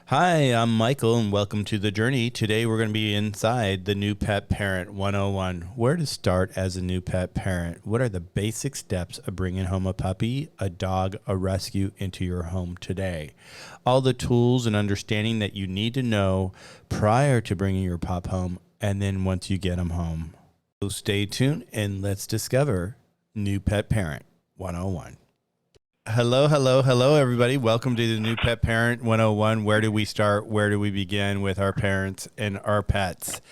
Hi, I'm Michael, and welcome to The Journey. Today, we're going to be inside the New Pet Parent 101. Where to start as a new pet parent? What are the basic steps of bringing home a puppy, a dog, a rescue into your home today? All the tools and understanding that you need to know prior to bringing your pup home, and then once you get them home. So stay tuned and let's discover New Pet Parent 101. Hello, everybody. Welcome to the New Pet Parent 101. Where do we start? Where do we begin with our parents and our pets?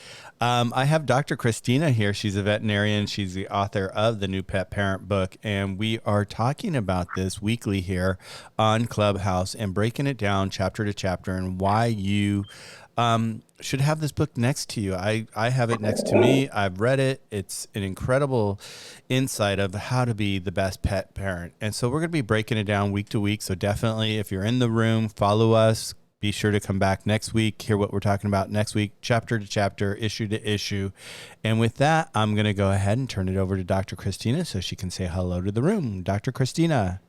I have Dr. Christina here. She's a veterinarian. She's the author of the New Pet Parent book. And we are talking about this weekly here on Clubhouse and breaking it down chapter to chapter and why you should have this book next to you. I have it next to me. I've read it. It's an incredible insight of how to be the best pet parent. And so we're going to be breaking it down week to week. So definitely, if you're in the room, follow us. Be sure to come back next week, hear what we're talking about next week, chapter to chapter, issue to issue. And with that, I'm going to go ahead and turn it over to Dr. Christina so she can say hello to the room. Dr. Christina.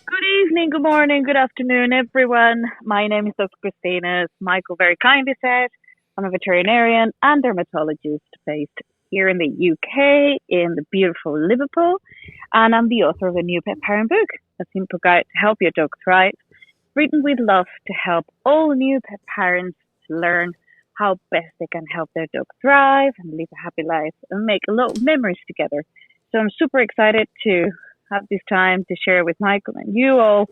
Good evening, good morning, good afternoon, everyone. My name is Dr. Christina. As Michael very kindly said, I'm a veterinarian and dermatologist based here in the UK, in the beautiful Liverpool, and I'm the author of a New Pet Parent book, a simple guide to help your dog thrive, written with love to help all new pet parents learn how best they can help their dog thrive and live a happy life and make a lot of memories together. So I'm super excited to have this time to share with Michael and you all,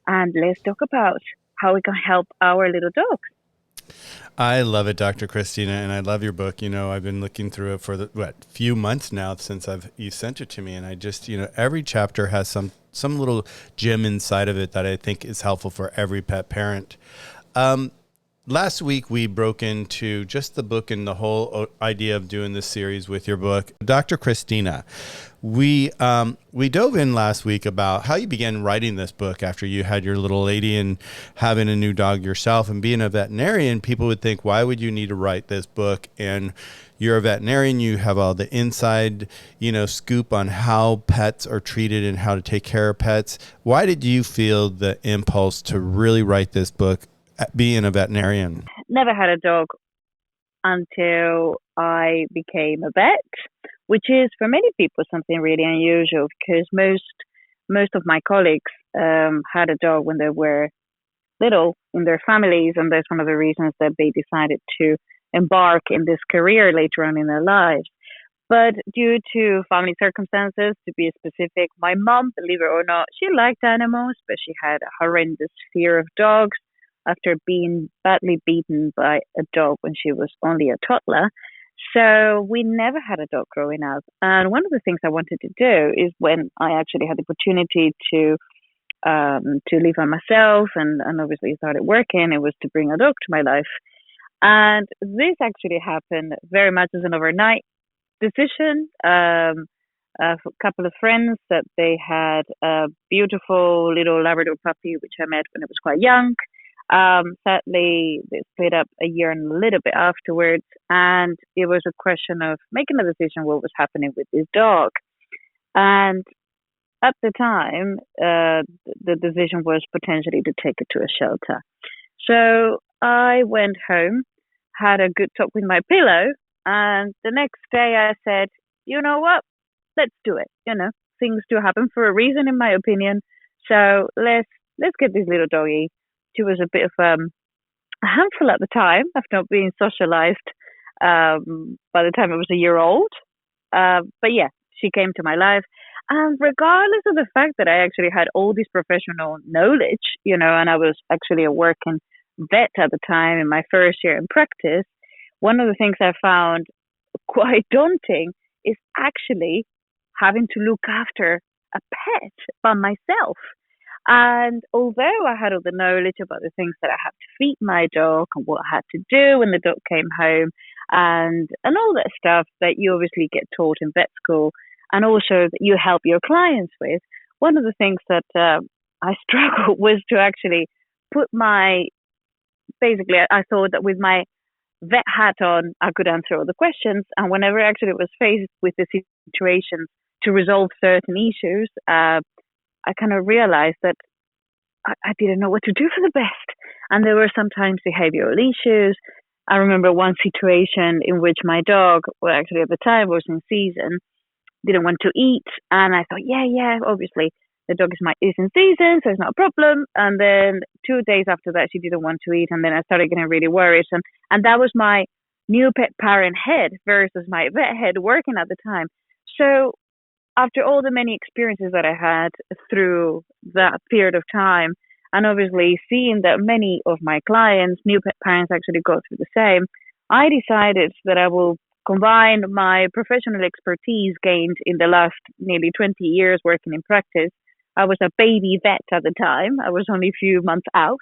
and let's talk about how we can help our little dogs. I love it, Dr. Christina, and I love your book. You know, I've been looking through it for the few months now since you sent it to me, and I just, every chapter has some little gem inside of it that I think is helpful for every pet parent. Last week, we broke into just the book and the whole idea of doing this series with your book. Dr. Christina, we dove in last week about how you began writing this book after you had your little lady and having a new dog yourself. And being a veterinarian, people would think, why would you need to write this book? And you're a veterinarian, you have all the inside, scoop on how pets are treated and how to take care of pets. Why did you feel the impulse to really write this book, being a veterinarian? Never had a dog until I became a vet, which is for many people something really unusual because most of my colleagues had a dog when they were little in their families, and that's one of the reasons that they decided to embark in this career later on in their lives. But due to family circumstances, to be specific, my mom, believe it or not, she liked animals, but she had a horrendous fear of dogs after being badly beaten by a dog when she was only a toddler. So we never had a dog growing up. And one of the things I wanted to do is when I actually had the opportunity to live by myself and obviously started working, it was to bring a dog to my life. And this actually happened very much as an overnight decision. A couple of friends that they had a beautiful little Labrador puppy, which I met when I was quite young. Sadly, they split up a year and a little bit afterwards, and it was a question of making a decision what was happening with this dog. And at the time, the decision was potentially to take it to a shelter. So I went home, had a good talk with my pillow, and the next day I said, you know what, let's do it. Things do happen for a reason, in my opinion. So let's get this little doggy. She was a bit of a handful at the time of not being socialized by the time it was a year old. But yeah, she came to my life. And regardless of the fact that I actually had all this professional knowledge, and I was actually a working vet at the time in my first year in practice, one of the things I found quite daunting is actually having to look after a pet by myself. And although I had all the knowledge about the things that I had to feed my dog and what I had to do when the dog came home and all that stuff that you obviously get taught in vet school and also that you help your clients with, one of the things that I struggled was to actually put basically I thought that with my vet hat on, I could answer all the questions. And whenever I actually was faced with the situations to resolve certain issues, I kind of realized that I didn't know what to do for the best. And there were sometimes behavioral issues. I remember one situation in which my dog, well, actually at the time was in season, didn't want to eat, and I thought, yeah, obviously the dog is in season, so it's not a problem. And then 2 days after that, she didn't want to eat, and then I started getting really worried, and that was my new pet parent head versus my vet head working at the time. So after all the many experiences that I had through that period of time, and obviously seeing that many of my clients, new pet parents, actually go through the same, I decided that I will combine my professional expertise gained in the last nearly 20 years working in practice. I was a baby vet at the time. I was only a few months out.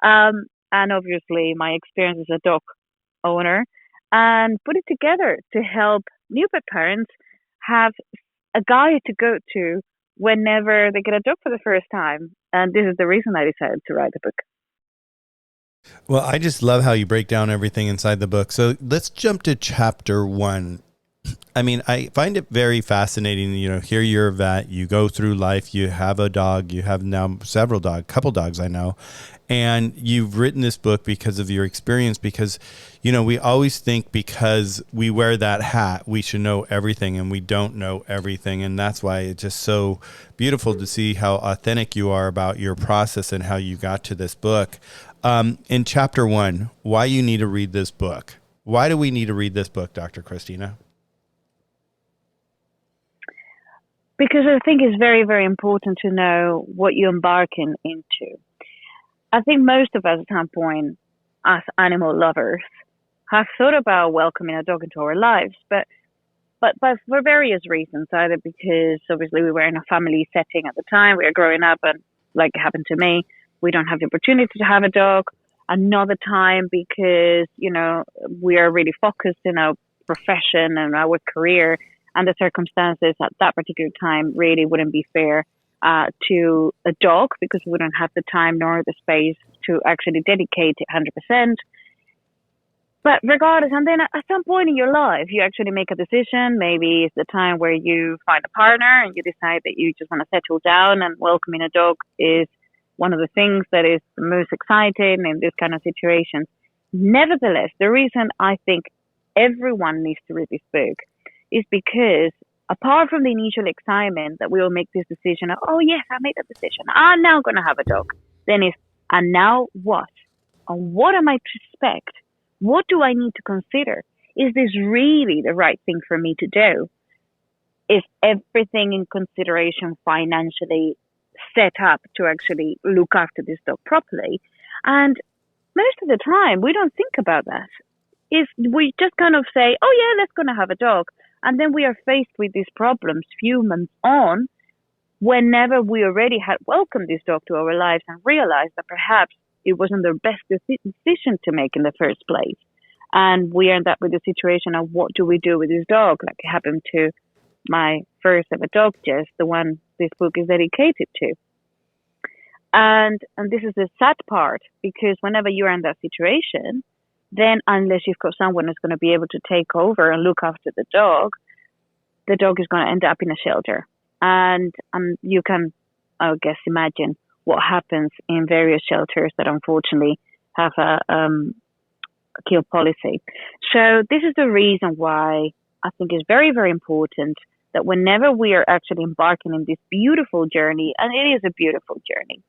And obviously my experience as a dog owner, and put it together to help new pet parents have a guide to go to whenever they get a dog for the first time. And this is the reason I decided to write the book. Well, I just love how you break down everything inside the book. So let's jump to chapter 1. I mean, I find it very fascinating. You know, here you're a vet, you go through life, you have a dog, you have now several dogs, couple dogs I know, and you've written this book because of your experience, because, you know, we always think because we wear that hat, we should know everything, and we don't know everything. And that's why it's just so beautiful to see how authentic you are about your process and how you got to this book. In chapter 1, why you need to read this book. Why do we need to read this book, Dr. Christina? Because I think it's very, very important to know what you're embarking into. I think most of us at some point, as animal lovers, have thought about welcoming a dog into our lives, but for various reasons, either because obviously we were in a family setting at the time, we were growing up, and like it happened to me, we don't have the opportunity to have a dog. Another time because, you know, we are really focused in our profession and our career, and the circumstances at that particular time really wouldn't be fair to a dog, because we wouldn't have the time nor the space to actually dedicate it 100%. But regardless, and then at some point in your life, you actually make a decision. Maybe it's the time where you find a partner and you decide that you just want to settle down, and welcoming a dog is one of the things that is the most exciting in this kind of situations. Nevertheless, the reason I think everyone needs to read this book is because apart from the initial excitement that we will make this decision, oh yes, I made that decision, I'm now going to have a dog. Then it's, and now what? And what am I to expect? What do I need to consider? Is this really the right thing for me to do? Is everything in consideration financially set up to actually look after this dog properly? And most of the time, we don't think about that. If we just kind of say, oh yeah, let's gonna have a dog. And then we are faced with these problems few months on, whenever we already had welcomed this dog to our lives and realized that perhaps it wasn't the best decision to make in the first place. And we end up with the situation of what do we do with this dog? Like it happened to my first ever dog, Jess, the one this book is dedicated to. And this is the sad part, because whenever you're in that situation, then unless you've got someone who's going to be able to take over and look after the dog is going to end up in a shelter. And you can, I guess, imagine what happens in various shelters that unfortunately have a kill policy. So this is the reason why I think it's very, very important that whenever we are actually embarking in this beautiful journey, and it is a beautiful journey,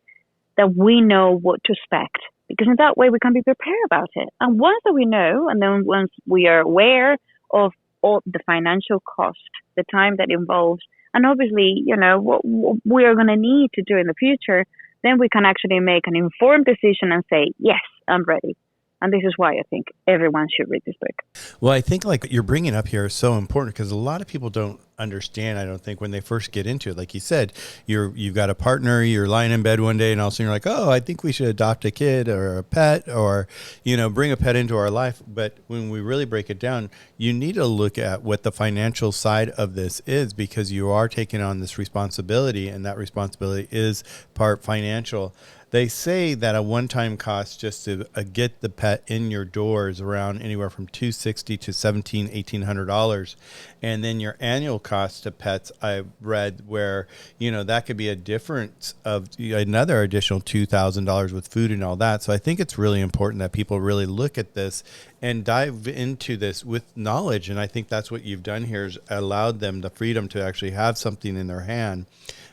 that we know what to expect, because in that way we can be prepared about it. And once that we know, and then once we are aware of all the financial cost, the time that involves, and obviously, you know, what we are going to need to do in the future, then we can actually make an informed decision and say, yes, I'm ready. And this is why I think everyone should read this book. Well, I think like you're bringing up here is so important, because a lot of people don't understand, I don't think, when they first get into it. Like you said, you've got a partner, you're lying in bed one day and all of a sudden you're like, oh, I think we should adopt a kid or a pet, or, you know, bring a pet into our life. But when we really break it down, you need to look at what the financial side of this is, because you are taking on this responsibility, and that responsibility is part financial. They say that a one-time cost just to get the pet in your door is around anywhere from $260 to $1,800, and then your annual cost to pets, I've read, where that could be a difference of another additional $2,000 with food and all that. So I think it's really important that people really look at this and dive into this with knowledge, and I think that's what you've done here, is allowed them the freedom to actually have something in their hand.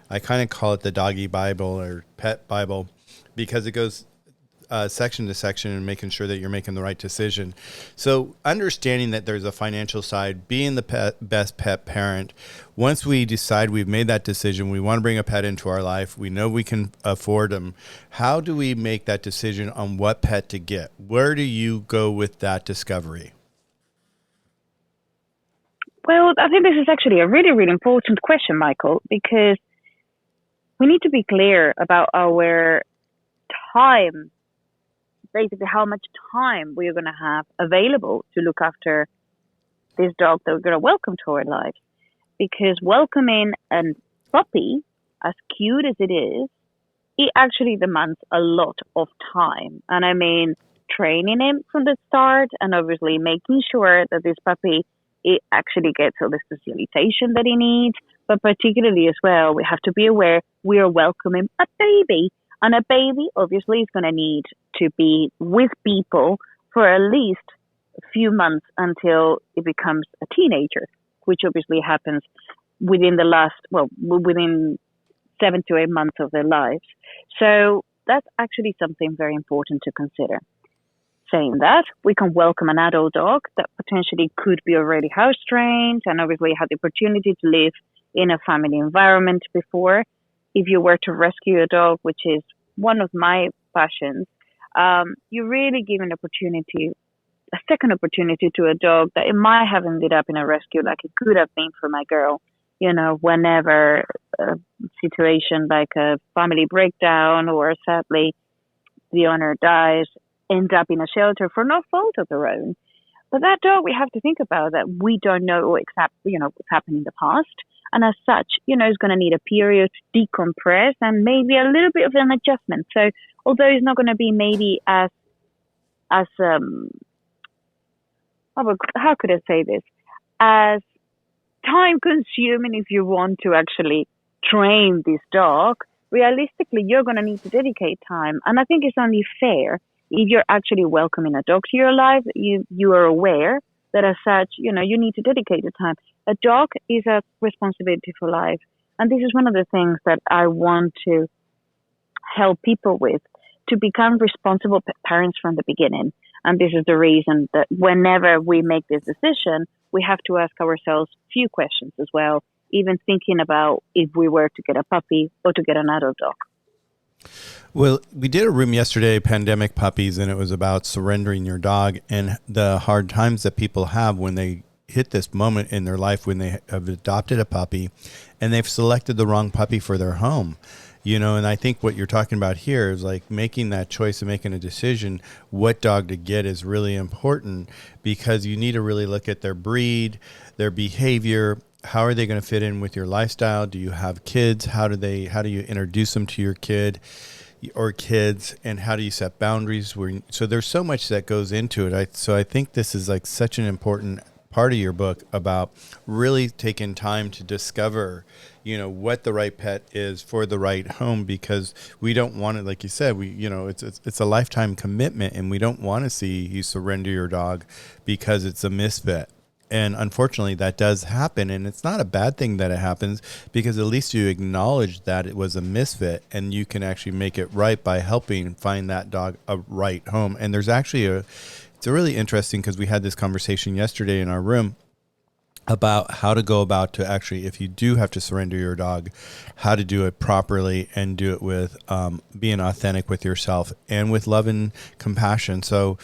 I kind of call it the doggy Bible or pet Bible, because it goes section to section and making sure that you're making the right decision. So understanding that there's a financial side, being the best pet parent, once we decide we've made that decision, we want to bring a pet into our life, we know we can afford them, how do we make that decision on what pet to get? Where do you go with that discovery? Well, I think this is actually a really, really important question, Michael, because we need to be clear about our time, basically how much time we're going to have available to look after this dog that we're going to welcome to our lives. Because welcoming a puppy, as cute as it is, it actually demands a lot of time. And I mean, training him from the start, and obviously making sure that this puppy, it actually gets all the socialization that he needs. But particularly as well, we have to be aware we are welcoming a baby. And a baby obviously is going to need to be with people for at least a few months until it becomes a teenager, which obviously happens within within 7 to 8 months of their lives. So that's actually something very important to consider. Saying that, we can welcome an adult dog that potentially could be already house trained and obviously had the opportunity to live in a family environment before. If you were to rescue a dog, which is one of my passions, you really give an opportunity, a second opportunity to a dog that it might have ended up in a rescue like it could have been for my girl. Whenever a situation like a family breakdown or sadly the owner dies, end up in a shelter for no fault of their own. But that dog, we have to think about that we don't know what's happened in the past. And as such, is going to need a period to decompress and maybe a little bit of an adjustment. So although it's not going to be maybe as how could I say this? As time consuming if you want to actually train this dog, realistically, you're going to need to dedicate time. And I think it's only fair if you're actually welcoming a dog to your life, you are aware that as such, you need to dedicate the time. A dog is a responsibility for life. And this is one of the things that I want to help people with, to become responsible parents from the beginning. And this is the reason that whenever we make this decision, we have to ask ourselves a few questions as well, even thinking about if we were to get a puppy or to get an adult dog. Well, we did a room yesterday, Pandemic Puppies, and it was about surrendering your dog and the hard times that people have when they hit this moment in their life when they have adopted a puppy and they've selected the wrong puppy for their home. And I think what you're talking about here is like making that choice and making a decision what dog to get is really important, because you need to really look at their breed, their behavior. How are they going to fit in with your lifestyle? Do you have kids? How do you introduce them to your kid or kids, and how do you set boundaries? So there's so much that goes into it. So I think this is like such an important part of your book about really taking time to discover, what the right pet is for the right home, because we don't want it, like you said, it's a lifetime commitment, and we don't want to see you surrender your dog because it's a misfit. And unfortunately, that does happen, and it's not a bad thing that it happens, because at least you acknowledge that it was a misfit, and you can actually make it right by helping find that dog a right home. And there's actually it's really interesting, because we had this conversation yesterday in our room about how to go about to actually, if you do have to surrender your dog, how to do it properly and do it with being authentic with yourself and with love and compassion. So,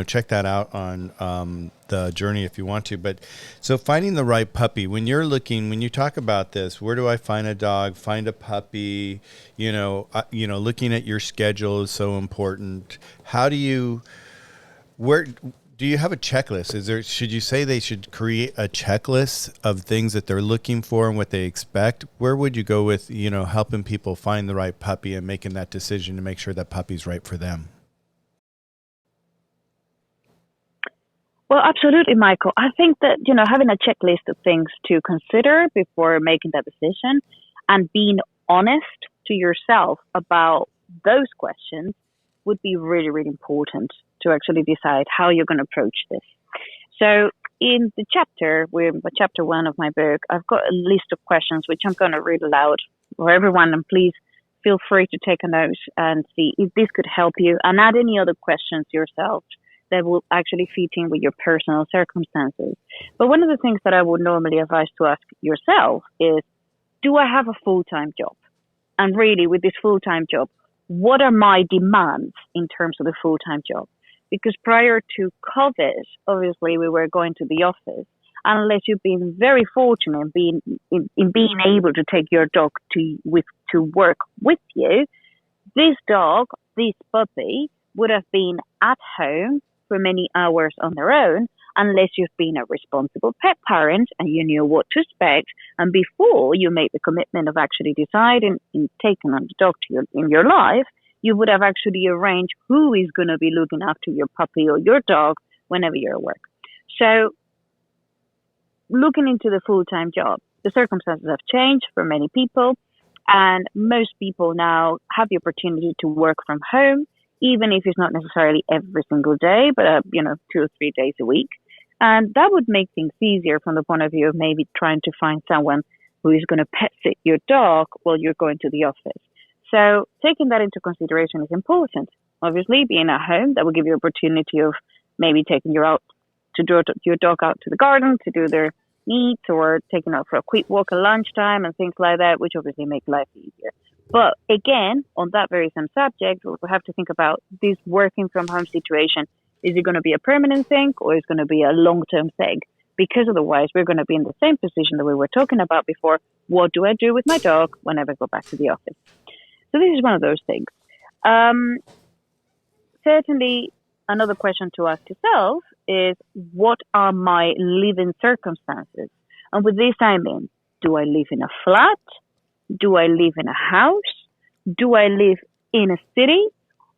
check that out on the journey if you want to. But so finding the right puppy, when you talk about this, where do I find a dog, find a puppy, looking at your schedule is so important. Where do you have a checklist? Should you say they should create a checklist of things that they're looking for and what they expect? Where would you go with, helping people find the right puppy and making that decision to make sure that puppy's right for them? Well, absolutely, Michael. I think that, having a checklist of things to consider before making that decision and being honest to yourself about those questions would be really, really important to actually decide how you're going to approach this. So in the chapter 1 of my book, I've got a list of questions which I'm going to read aloud for everyone, and please feel free to take a note and see if this could help you, and add any other questions yourself that will actually fit in with your personal circumstances. But one of the things that I would normally advise to ask yourself is, do I have a full-time job? And really, with this full-time job, what are my demands in terms of the full-time job? Because prior to COVID, obviously, we were going to the office. Unless you've been very fortunate in being able to take your dog to work with you, this dog, this puppy, would have been at home for many hours on their own, unless you've been a responsible pet parent and you knew what to expect. And before you made the commitment of actually deciding in taking on the dog in your life, you would have actually arranged who is going to be looking after your puppy or your dog whenever you're at work. So looking into the full-time job, the circumstances have changed for many people, and most people now have the opportunity to work from home, even if it's not necessarily every single day, but 2 or 3 days a week. And that would make things easier from the point of view of maybe trying to find someone who is going to pet sit your dog while you're going to the office. So taking that into consideration is important. Obviously, being at home, that will give you opportunity of maybe taking your dog out to the garden to do their needs, or taking out for a quick walk at lunchtime and things like that, which obviously make life easier. But again, on that very same subject, we have to think about this working from home situation. Is it going to be a permanent thing, or is it going to be a long-term thing? Because otherwise, we're going to be in the same position that we were talking about before. What do I do with my dog whenever I go back to the office? So this is one of those things. Certainly, another question to ask yourself is, what are my living circumstances? And with this, I mean, do I live in a flat? Do I live in a house? Do I live in a city?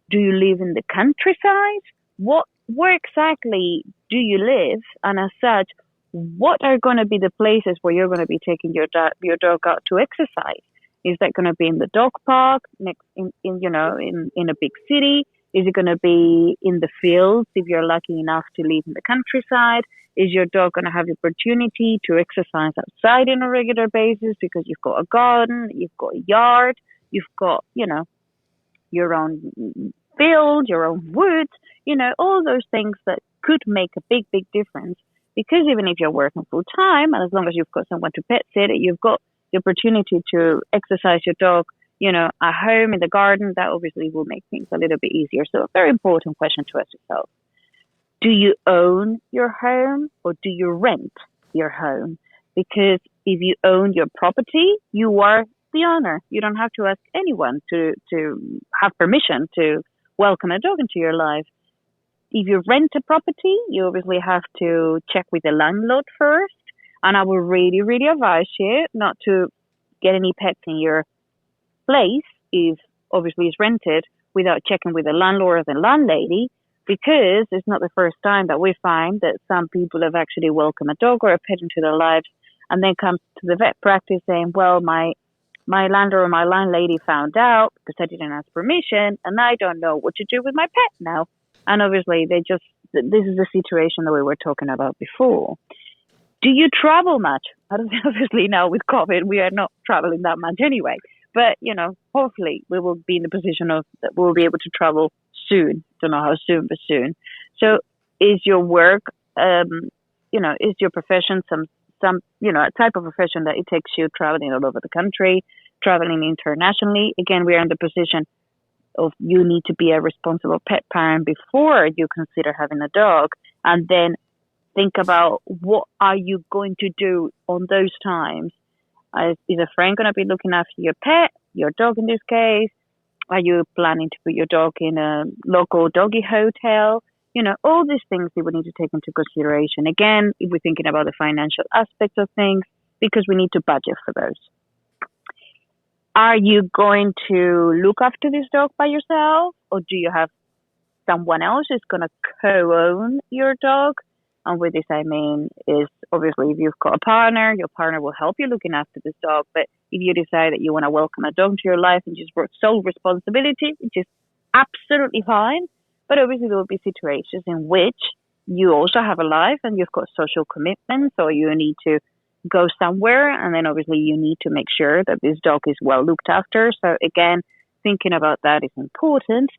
Do you live in the countryside? Where exactly do you live? And as such, what are going to be the places where you're going to be taking your dog out to exercise? Is that going to be in the dog park in a big city? Is it going to be in the fields if you're lucky enough to live in the countryside? Is your dog going to have the opportunity to exercise outside on a regular basis because you've got a garden, you've got a yard, you've got, your own field, your own woods, all those things that could make a big, big difference. Because even if you're working full time, and as long as you've got someone to pet sit, you've got the opportunity to exercise your dog, at home in the garden, that obviously will make things a little bit easier. So a very important question to ask yourself. Do you own your home, or do you rent your home? Because if you own your property, you are the owner. You don't have to ask anyone to have permission to welcome a dog into your life. If you rent a property, you obviously have to check with the landlord first. And I would really, really advise you not to get any pets in your place, if obviously it's rented, without checking with the landlord or the landlady, because it's not the first time that we find that some people have actually welcomed a dog or a pet into their lives and then come to the vet practice saying, well, my landlord or my landlady found out because I didn't ask permission and I don't know what to do with my pet now. And obviously this is the situation that we were talking about before. Do you travel much? Obviously now with COVID, we are not traveling that much anyway. But, hopefully we will be in the position that we'll be able to travel soon. Don't know how soon, but soon. So is your work, is your profession some a type of profession that it takes you traveling all over the country, traveling internationally? Again, we are in the position of you need to be a responsible pet parent before you consider having a dog, and then think about what are you going to do on those times. Is a friend going to be looking after your pet, your dog in this case? Are you planning to put your dog in a local doggy hotel? All these things that we need to take into consideration. Again, if we're thinking about the financial aspects of things, because we need to budget for those. Are you going to look after this dog by yourself, or do you have someone else who's going to co-own your dog? And with this, I mean, is obviously if you've got a partner, your partner will help you looking after this dog. But if you decide that you want to welcome a dog to your life and just sole responsibility, which is absolutely fine. But obviously there will be situations in which you also have a life and you've got social commitments, or you need to go somewhere. And then obviously you need to make sure that this dog is well looked after. So again, thinking about that is important.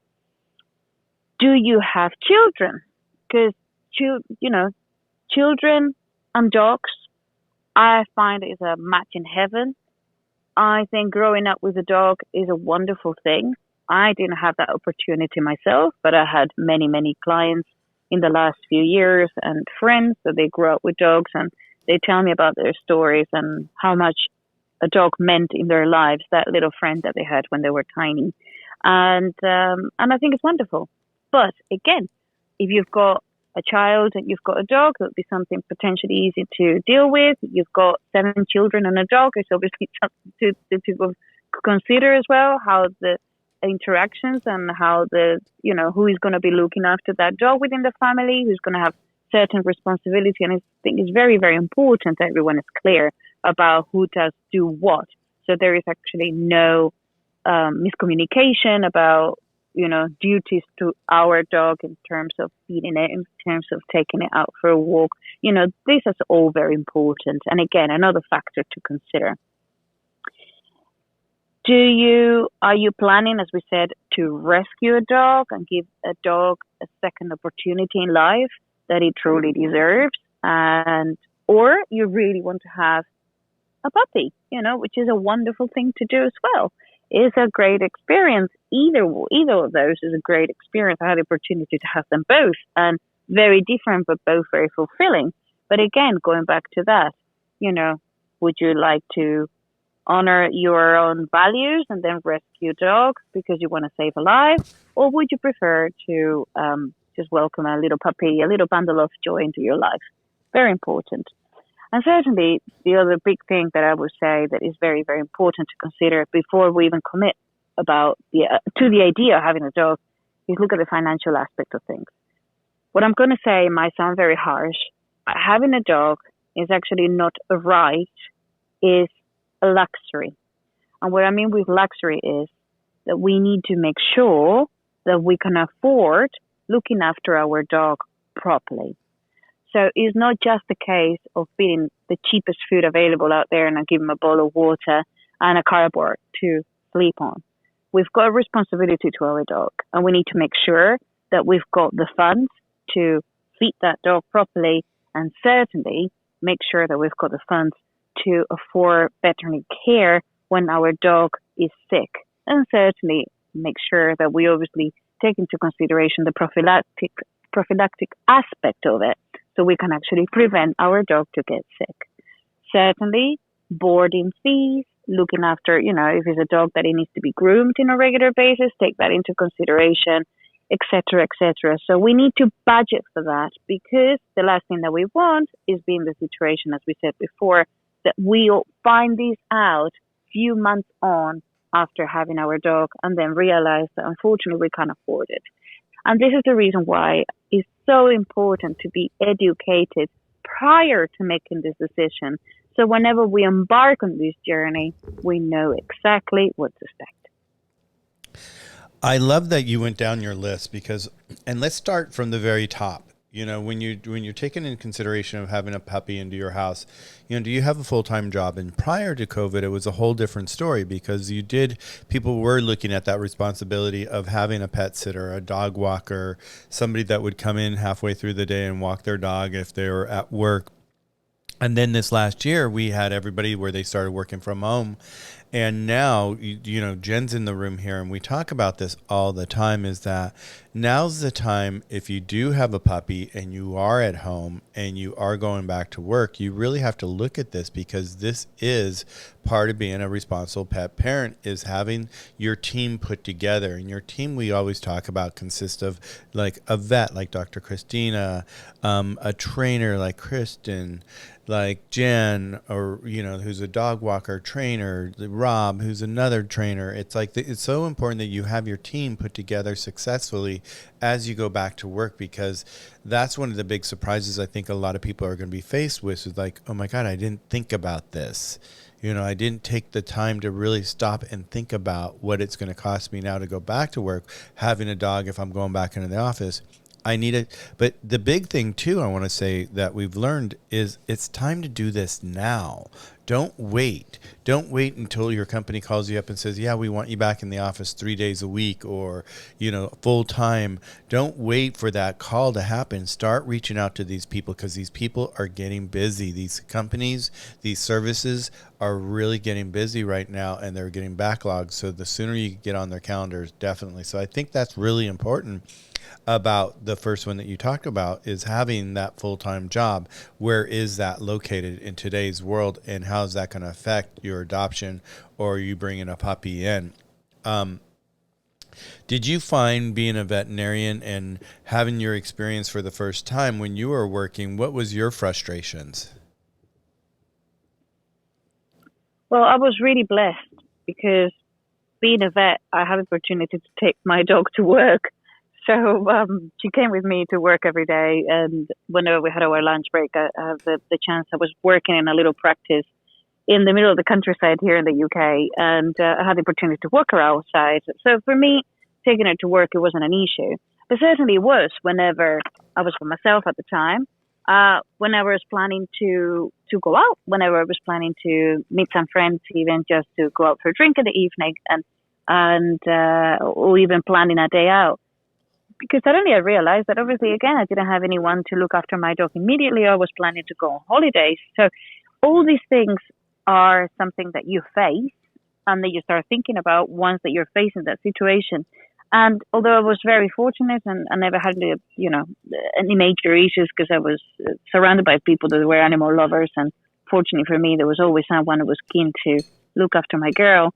Do you have children? Because children and dogs, I find is a match in heaven. I think growing up with a dog is a wonderful thing. I didn't have that opportunity myself, but I had many, many clients in the last few years and friends that they grew up with dogs, and they tell me about their stories and how much a dog meant in their lives, that little friend that they had when they were tiny. And I think it's wonderful. But again, if you've got a child and you've got a dog, it would be something potentially easy to deal with. You've got 7 children and a dog. It's obviously something to consider as well, how the interactions and how who is going to be looking after that dog within the family, who's going to have certain responsibility. And I think it's very, very important that everyone is clear about who does do what. So there is actually no miscommunication about duties to our dog in terms of feeding it, in terms of taking it out for a walk. This is all very important. And again, another factor to consider. Are you planning, as we said, to rescue a dog and give a dog a second opportunity in life that it truly deserves? Or you really want to have a puppy, which is a wonderful thing to do as well. It's a great experience. Either of those is a great experience. I had the opportunity to have them both, and very different, but both very fulfilling. But again, going back to that, would you like to honor your own values and then rescue dogs because you want to save a life? Or would you prefer to just welcome a little puppy, a little bundle of joy into your life? Very important. And certainly the other big thing that I would say that is very, very important to consider before we even commit to the idea of having a dog is look at the financial aspect of things. What I'm going to say might sound very harsh. Having a dog is actually not a right, is a luxury. And what I mean with luxury is that we need to make sure that we can afford looking after our dog properly. So it's not just the case of feeding the cheapest food available out there and I give him a bowl of water and a cardboard to sleep on. We've got a responsibility to our dog, and we need to make sure that we've got the funds to feed that dog properly, and certainly make sure that we've got the funds to afford veterinary care when our dog is sick, and certainly make sure that we obviously take into consideration the prophylactic aspect of it, so we can actually prevent our dog to get sick. Certainly, boarding fees, looking after, if it's a dog that it needs to be groomed on a regular basis, take that into consideration, etc., etc. So we need to budget for that, because the last thing that we want is be in the situation, as we said before, that we'll find this out few months on after having our dog and then realize that unfortunately we can't afford it. And this is the reason why it's so important to be educated prior to making this decision. So whenever we embark on this journey, we know exactly what to expect. I love that you went down your list and let's start from the very top. When you're taking into consideration of having a puppy into your house, do you have a full-time job? And prior to COVID, it was a whole different story, because people were looking at that responsibility of having a pet sitter, a dog walker, somebody that would come in halfway through the day and walk their dog if they were at work. And then this last year, we had everybody where they started working from home. And now, Jen's in the room here, and we talk about this all the time, is that now's the time, if you do have a puppy and you are at home and you are going back to work, you really have to look at this, because this is part of being a responsible pet parent, is having your team put together. And your team, we always talk about, consists of like a vet like Dr. Christina, a trainer like Kristen, like Jen, or who's a dog walker trainer, Rob, who's another trainer. It's like it's so important that you have your team put together successfully as you go back to work, because that's one of the big surprises I think a lot of people are going to be faced with, is like, oh my God, I didn't think about this. I didn't take the time to really stop and think about what it's going to cost me now to go back to work, having a dog if I'm going back into the office. I need it. But the big thing too, I want to say, that we've learned is it's time to do this now. Don't wait. Don't wait until your company calls you up and says, yeah, we want you back in the office 3 days a week, or, full time. Don't wait for that call to happen. Start reaching out to these people, because these people are getting busy. These companies, these services are really getting busy right now, and they're getting backlogged. So the sooner you get on their calendars, definitely. So I think that's really important about the first one that you talked about, is having that full-time job. Where is that located in today's world, and how is that going to affect your adoption or you bringing a puppy in? Did you find, being a veterinarian and having your experience for the first time when you were working, what was your frustrations? Well, I was really blessed because being a vet, I had the opportunity to take my dog to work. So she came with me to work every day, and whenever we had our lunch break, I had the chance. I was working in a little practice in the middle of the countryside here in the UK, and I had the opportunity to work her outside. So for me, taking her to work, it wasn't an issue. But certainly it was whenever I was for myself at the time, whenever I was planning to go out, whenever I was planning to meet some friends, even just to go out for a drink in the evening, or even planning a day out. Because suddenly I realized that obviously, again, I didn't have anyone to look after my dog immediately. I was planning to go on holidays. So all these things are something that you face and that you start thinking about once that you're facing that situation. And although I was very fortunate and I never had, any major issues, because I was surrounded by people that were animal lovers. And fortunately for me, there was always someone who was keen to look after my girl.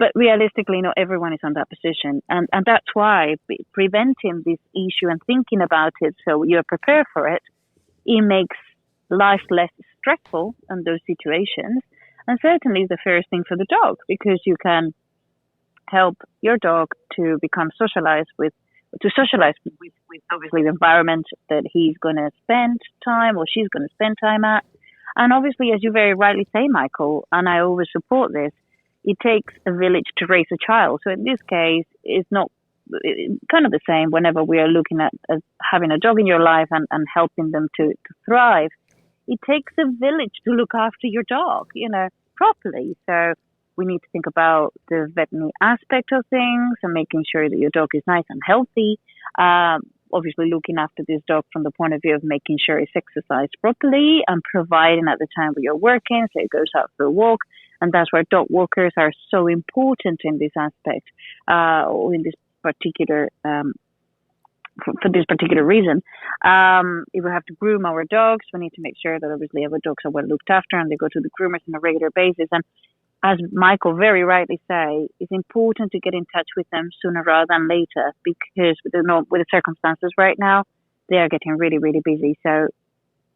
But realistically, not everyone is on that position. And that's why preventing this issue and thinking about it so you're prepared for it, it makes life less stressful in those situations. And certainly the first thing for the dog, because you can help your dog to become socialized with obviously the environment that he's going to spend time or she's going to spend time at. And obviously, as you very rightly say, Michael, and I always support this, it takes a village to raise a child. So in this case, it's not kind of the same whenever we are looking at having a dog in your life and helping them to thrive. It takes a village to look after your dog, properly. So we need to think about the veterinary aspect of things and making sure that your dog is nice and healthy. Obviously looking after this dog from the point of view of making sure it's exercised properly and providing at the time where you're working, so it goes out for a walk. And that's where dog walkers are so important in this aspect, or in this particular, for this particular reason. If we have to groom our dogs, we need to make sure that obviously our dogs are well looked after and they go to the groomers on a regular basis. And as Michael very rightly say, it's important to get in touch with them sooner rather than later, because with the circumstances right now, they are getting really, really busy. So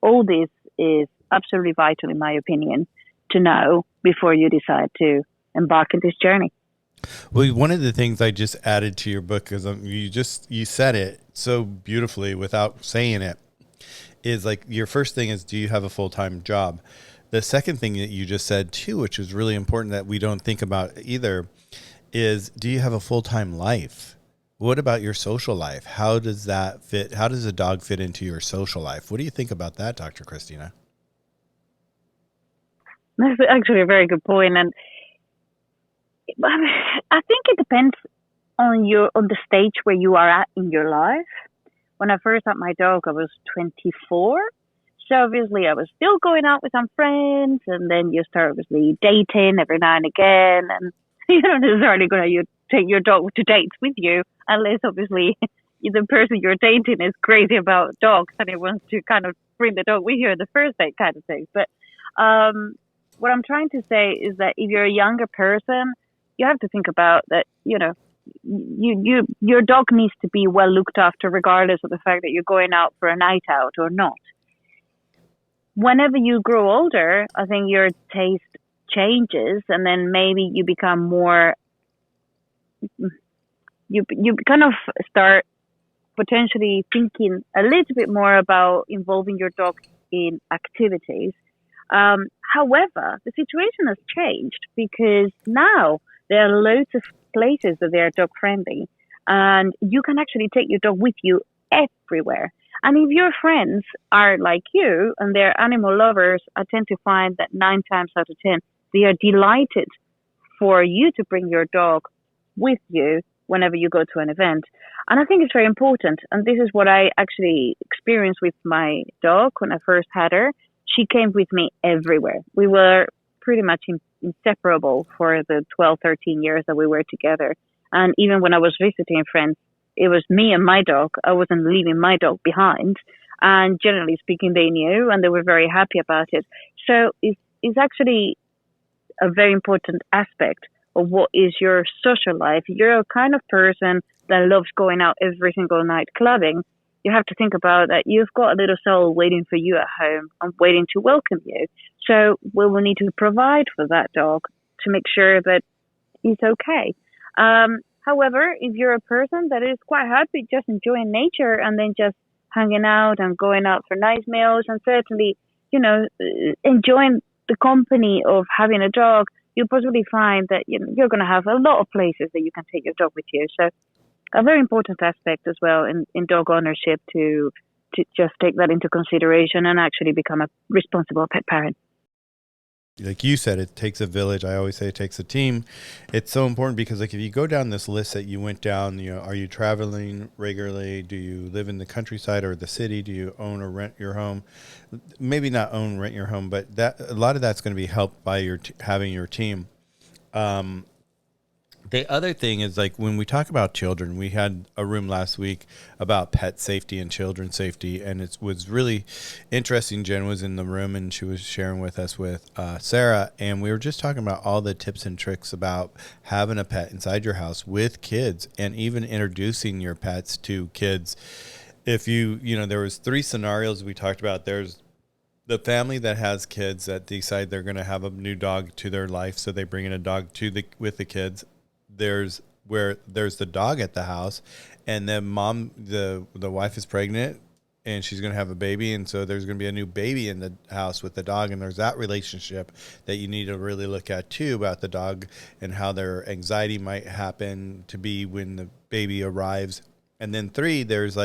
all this is absolutely vital, in my opinion, to know before you decide to embark on this journey. Well, one of the things I just added to your book, is you said it so beautifully without saying it, is like your first thing is, do you have a full-time job? The second thing that you just said too, which is really important that we don't think about either, is do you have a full-time life? What about your social life? How does that fit? How does a dog fit into your social life? What do you think about that, Dr. Christina? That's actually a very good point. And I think it depends on the stage where you are at in your life. When I first had my dog, I was 24. So obviously I was still going out with some friends, and then you start obviously dating every now and again, and you're not necessarily going to take your dog to dates with you unless obviously the person you're dating is crazy about dogs and he wants to kind of bring the dog with you on the first date kind of thing. But what I'm trying to say is that if you're a younger person, you have to think about that, your dog needs to be well looked after regardless of the fact that you're going out for a night out or not. Whenever you grow older, I think your taste changes, and then maybe you become more, you kind of start potentially thinking a little bit more about involving your dog in activities. However, the situation has changed because now there are loads of places that they are dog friendly, and you can actually take your dog with you everywhere. And if your friends are like you and they're animal lovers, I tend to find that 9 times out of 10, they are delighted for you to bring your dog with you whenever you go to an event. And I think it's very important. And this is what I actually experienced with my dog when I first had her. She came with me everywhere. We were pretty much inseparable for the 12, 13 years that we were together. And even when I was visiting friends, it was me and my dog. I wasn't leaving my dog behind. And generally speaking, they knew and they were very happy about it. So it's actually a very important aspect of what is your social life. You're a kind of person that loves going out every single night clubbing. You have to think about that you've got a little soul waiting for you at home and waiting to welcome you. So we will need to provide for that dog to make sure that he's okay. However, if you're a person that is quite happy just enjoying nature and then just hanging out and going out for nice meals and certainly, enjoying the company of having a dog, you'll possibly find that you're going to have a lot of places that you can take your dog with you. So a very important aspect as well in dog ownership to just take that into consideration and actually become a responsible pet parent. Like you said, it takes a village. I always say it takes a team. It's so important because if you go down this list that you went down, are you traveling regularly? Do you live in the countryside or the city? Do you own or rent your home? Maybe not own, rent your home, but a lot of that's going to be helped by having your team. The other thing is, like, when we talk about children, we had a room last week about pet safety and children safety, and it was really interesting. Jen was in the room, and she was sharing with us with Sarah, and we were just talking about all the tips and tricks about having a pet inside your house with kids and even introducing your pets to kids. If there was 3 scenarios we talked about. There's the family that has kids that decide they're going to have a new dog to their life, so they bring in a dog with the kids. There's the dog at the house, and then the wife is pregnant and she's going to have a baby, and so there's going to be a new baby in the house with the dog, and there's that relationship that you need to really look at too, about the dog and how their anxiety might happen to be when the baby arrives. And then 3, there's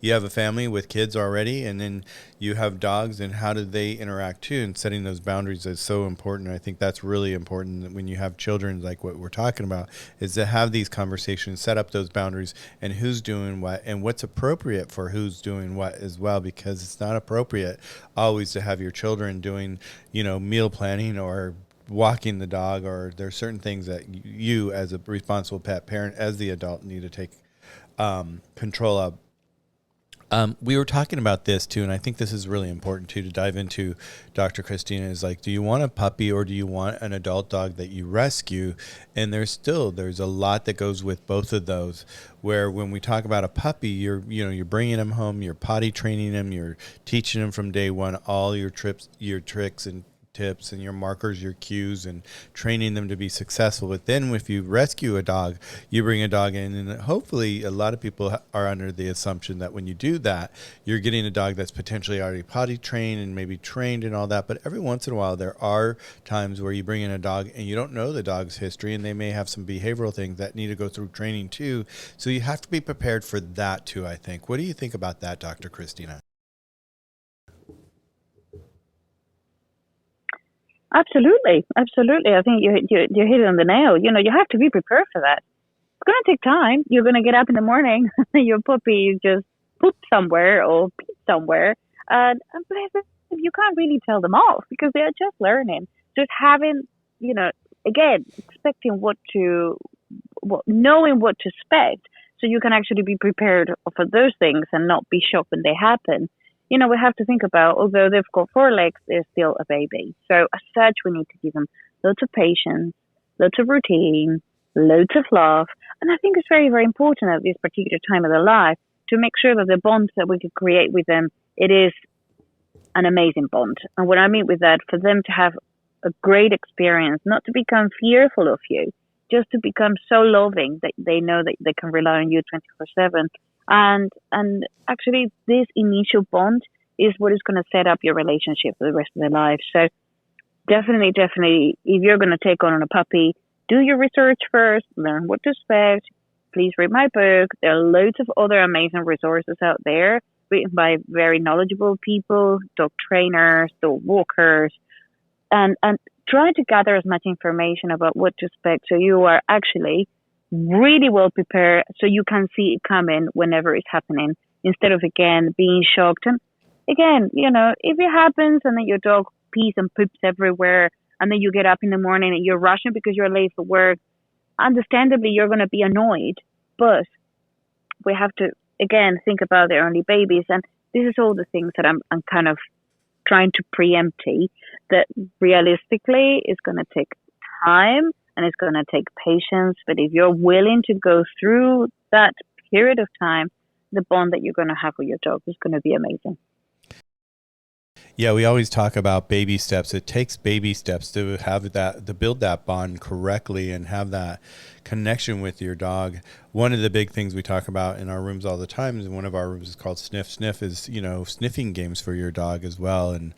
you have a family with kids already, and then you have dogs, and how do they interact too? And setting those boundaries is so important. I think that's really important when you have children, like what we're talking about, is to have these conversations, set up those boundaries, and who's doing what, and what's appropriate for who's doing what as well, because it's not appropriate always to have your children doing, meal planning or walking the dog, or there's certain things that you as a responsible pet parent, as the adult, need to take control of. We were talking about this too, and I think this is really important too to dive into, Dr. Christina, is do you want a puppy or do you want an adult dog that you rescue? And there's a lot that goes with both of those, where when we talk about a puppy, you're bringing him home, you're potty training him, you're teaching him from day one all your tricks and tips and your markers, your cues, and training them to be successful. But then if you rescue a dog, you bring a dog in, and hopefully a lot of people are under the assumption that when you do that, you're getting a dog that's potentially already potty trained and maybe trained and all that. But every once in a while, there are times where you bring in a dog and you don't know the dog's history, and they may have some behavioral things that need to go through training too. So you have to be prepared for that too, I think. What do you think about that, Dr. Christina? Absolutely. I think you hit it on the nail. You have to be prepared for that. It's going to take time. You're going to get up in the morning, your puppy just pooped somewhere or peed somewhere, and bless you can't really tell them off because they are just learning. Just having, again, expecting knowing what to expect, so you can actually be prepared for those things and not be shocked when they happen. We have to think about, although they've got 4 legs, they're still a baby. So as such, we need to give them loads of patience, loads of routine, loads of love. And I think it's very, very important at this particular time of their life to make sure that the bonds that we can create with them, it is an amazing bond. And what I mean with that, for them to have a great experience, not to become fearful of you, just to become so loving that they know that they can rely on you 24/7. And actually, this initial bond is what is going to set up your relationship for the rest of their life. So definitely, if you're going to take on a puppy, do your research first, learn what to expect. Please read my book. There are loads of other amazing resources out there written by very knowledgeable people, dog trainers, dog walkers, and try to gather as much information about what to expect so you are actually really well prepared, so you can see it coming whenever it's happening, instead of, again, being shocked. And again, if it happens and then your dog pees and poops everywhere, and then you get up in the morning and you're rushing because you're late for work, understandably, you're going to be annoyed. But we have to, again, think about their only babies. And this is all the things that I'm kind of trying to preempt, that realistically is going to take time and it's going to take patience. But if you're willing to go through that period of time, the bond that you're going to have with your dog is going to be amazing. Yeah, we always talk about baby steps. It takes baby steps to have that, to build that bond correctly and have that connection with your dog. One of the big things we talk about in our rooms all the time, is one of our rooms is called Sniff. Sniff is, sniffing games for your dog as well, and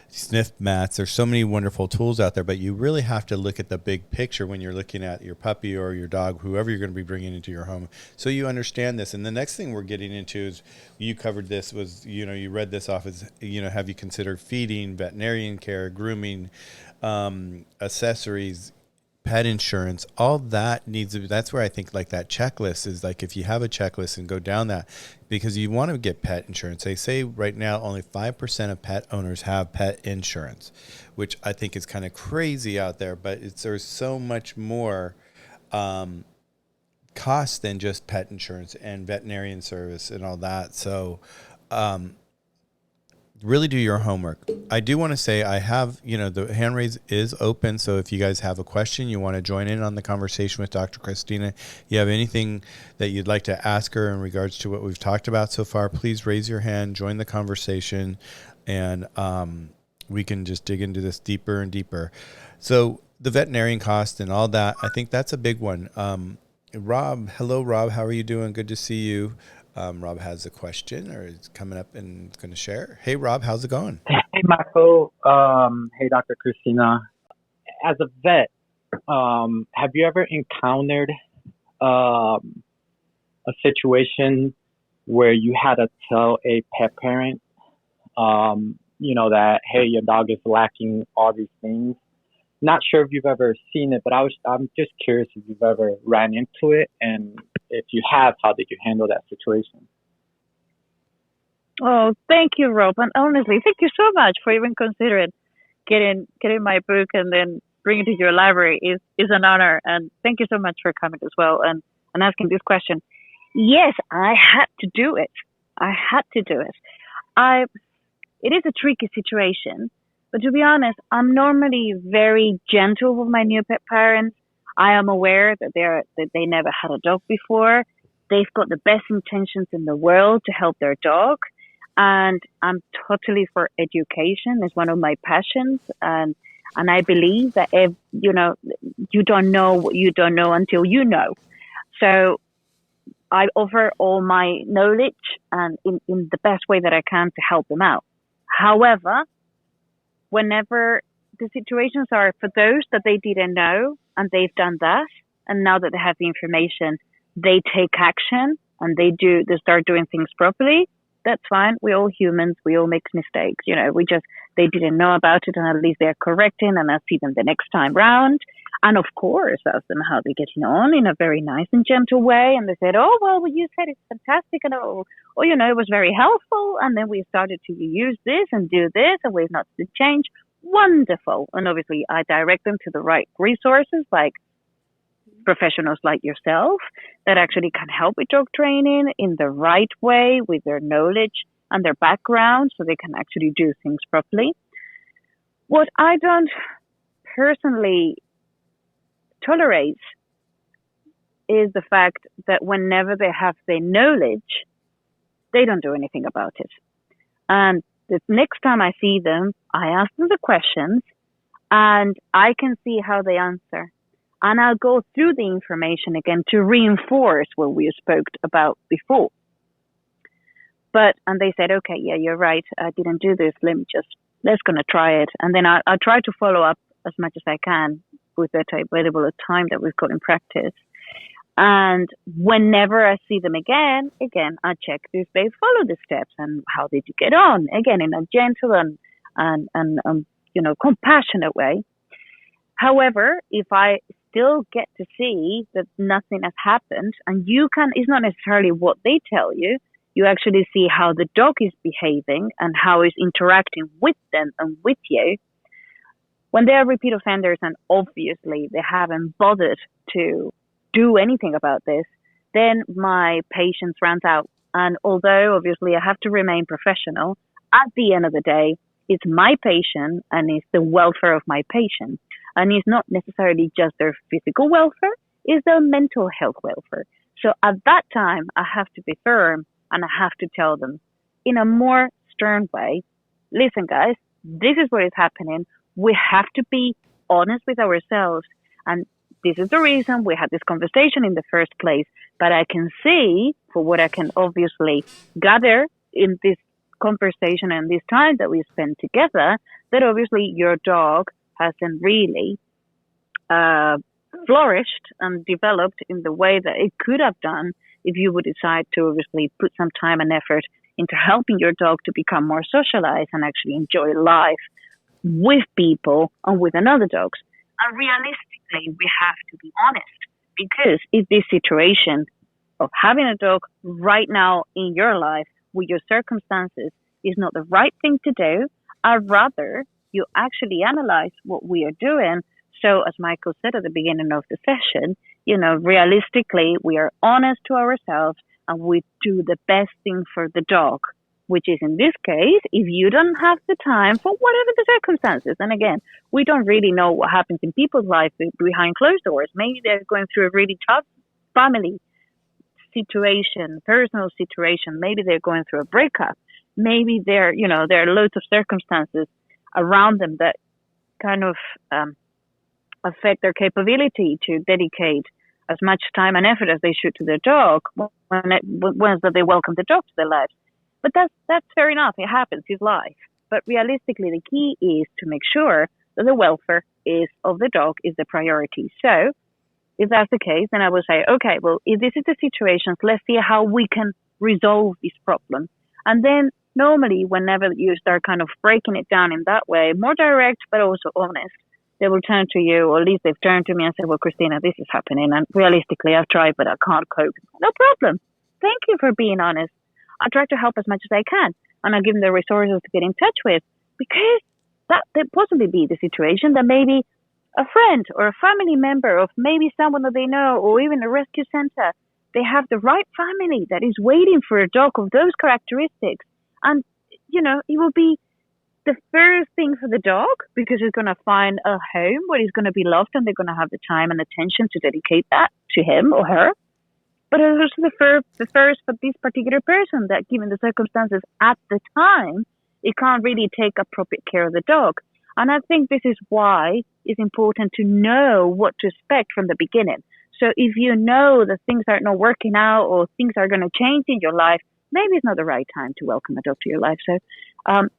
sniff mats. There's so many wonderful tools out there, but you really have to look at the big picture when you're looking at your puppy or your dog, whoever you're going to be bringing into your home, so you understand this. And the next thing we're getting into is, you covered this, was, you read this off as, have you considered feeding, veterinarian care, grooming, accessories, pet insurance? All that needs to be, that's where I think like that checklist is, like, if you have a checklist and go down that, because you want to get pet insurance. They say right now only 5% of pet owners have pet insurance, which I think is kind of crazy out there, but there's so much more cost than just pet insurance and veterinarian service and all that. So really do your homework. I do want to say I have, the hand raise is open. So if you guys have a question, you want to join in on the conversation with Dr. Christina, you have anything that you'd like to ask her in regards to what we've talked about so far, please raise your hand, join the conversation, and we can just dig into this deeper and deeper. So the veterinarian cost and all that, I think that's a big one. Rob, hello, Rob. How are you doing? Good to see you. Rob has a question, or is coming up and going to share. Hey, Rob, how's it going? Hey, Marco. Hey, Dr. Christina. As a vet, have you ever encountered a situation where you had to tell a pet parent, that, hey, your dog is lacking all these things? Not sure if you've ever seen it, but I'm just curious if you've ever ran into it, and if you have, how did you handle that situation? Oh, thank you, Rob. And honestly, thank you so much for even considering getting my book and then bringing it to your library is an honor. And thank you so much for coming as well and asking this question. Yes, I had to do it. It is a tricky situation, but to be honest, I'm normally very gentle with my new pet parents. I am aware that they never had a dog before. They've got the best intentions in the world to help their dog. And I'm totally for education. It's one of my passions. And I believe that, you don't know what you don't know until you know. So I offer all my knowledge and in the best way that I can to help them out. However, whenever the situations are for those that they didn't know and they've done that, and now that they have the information, they take action and they start doing things properly, that's fine. We're all humans. We all make mistakes. They didn't know about it, and at least they're correcting, and I see them the next time round. And of course, asked them how they're getting on in a very nice and gentle way. And they said, oh, well, you said it's fantastic. And, it was very helpful. And then we started to use this and do this, and we've noticed the change. Wonderful. And obviously, I direct them to the right resources, like professionals like yourself, that actually can help with dog training in the right way with their knowledge and their background, so they can actually do things properly. What I don't personally tolerate is the fact that whenever they have the knowledge, they don't do anything about it. And the next time I see them, I ask them the questions and I can see how they answer. And I'll go through the information again to reinforce what we spoke about before. And they said, okay, yeah, you're right. I didn't do this. Let's going to try it. And then I try to follow up as much as I can with that available time that we've got in practice. And whenever I see them again, I check if they follow the steps and how did you get on, again, in a gentle and compassionate way. However, if I still get to see that nothing has happened, and it's not necessarily what they tell you, you actually see how the dog is behaving and how it's interacting with them and with you. When they are repeat offenders and obviously they haven't bothered to do anything about this, then my patience runs out. And although obviously I have to remain professional, at the end of the day, it's my patient and it's the welfare of my patient. And it's not necessarily just their physical welfare, it's their mental health welfare. So at that time, I have to be firm and I have to tell them in a more stern way, listen, guys, this is what is happening. We have to be honest with ourselves. And this is the reason we had this conversation in the first place. But I can see, for what I can obviously gather in this conversation and this time that we spend together, that obviously your dog hasn't really flourished and developed in the way that it could have done if you would decide to obviously put some time and effort into helping your dog to become more socialized and actually enjoy life with people and with another dogs. And realistically, we have to be honest, because if this situation of having a dog right now in your life with your circumstances is not the right thing to do, I'd rather you actually analyze what we are doing. So as Michael said at the beginning of the session, realistically, we are honest to ourselves and we do the best thing for the dog, which is in this case, if you don't have the time for whatever the circumstances. And again, we don't really know what happens in people's lives behind closed doors. Maybe they're going through a really tough family situation, personal situation. Maybe they're going through a breakup. Maybe there are loads of circumstances around them that kind of affect their capability to dedicate as much time and effort as they should to their dog once they welcome the dog to their lives. But that's fair enough. It happens. It's life. But realistically, the key is to make sure that the welfare of the dog is the priority. So if that's the case, then I will say, okay, well, if this is the situation, let's see how we can resolve this problem. And then normally, whenever you start kind of breaking it down in that way, more direct, but also honest, they will turn to you, or at least they've turned to me and said, well, Christina, this is happening. And realistically, I've tried, but I can't cope. No problem. Thank you for being honest. I try to help as much as I can. And I give them the resources to get in touch with, because that could possibly be the situation that maybe a friend or a family member of maybe someone that they know, or even a rescue center, they have the right family that is waiting for a dog of those characteristics. And, it will be the first thing for the dog, because it's going to find a home where he's going to be loved and they're going to have the time and attention to dedicate that to him or her. But it's also the first for this particular person that, given the circumstances at the time, it can't really take appropriate care of the dog. And I think this is why it's important to know what to expect from the beginning. So if you know that things are not working out or things are going to change in your life, maybe it's not the right time to welcome a dog to your life. So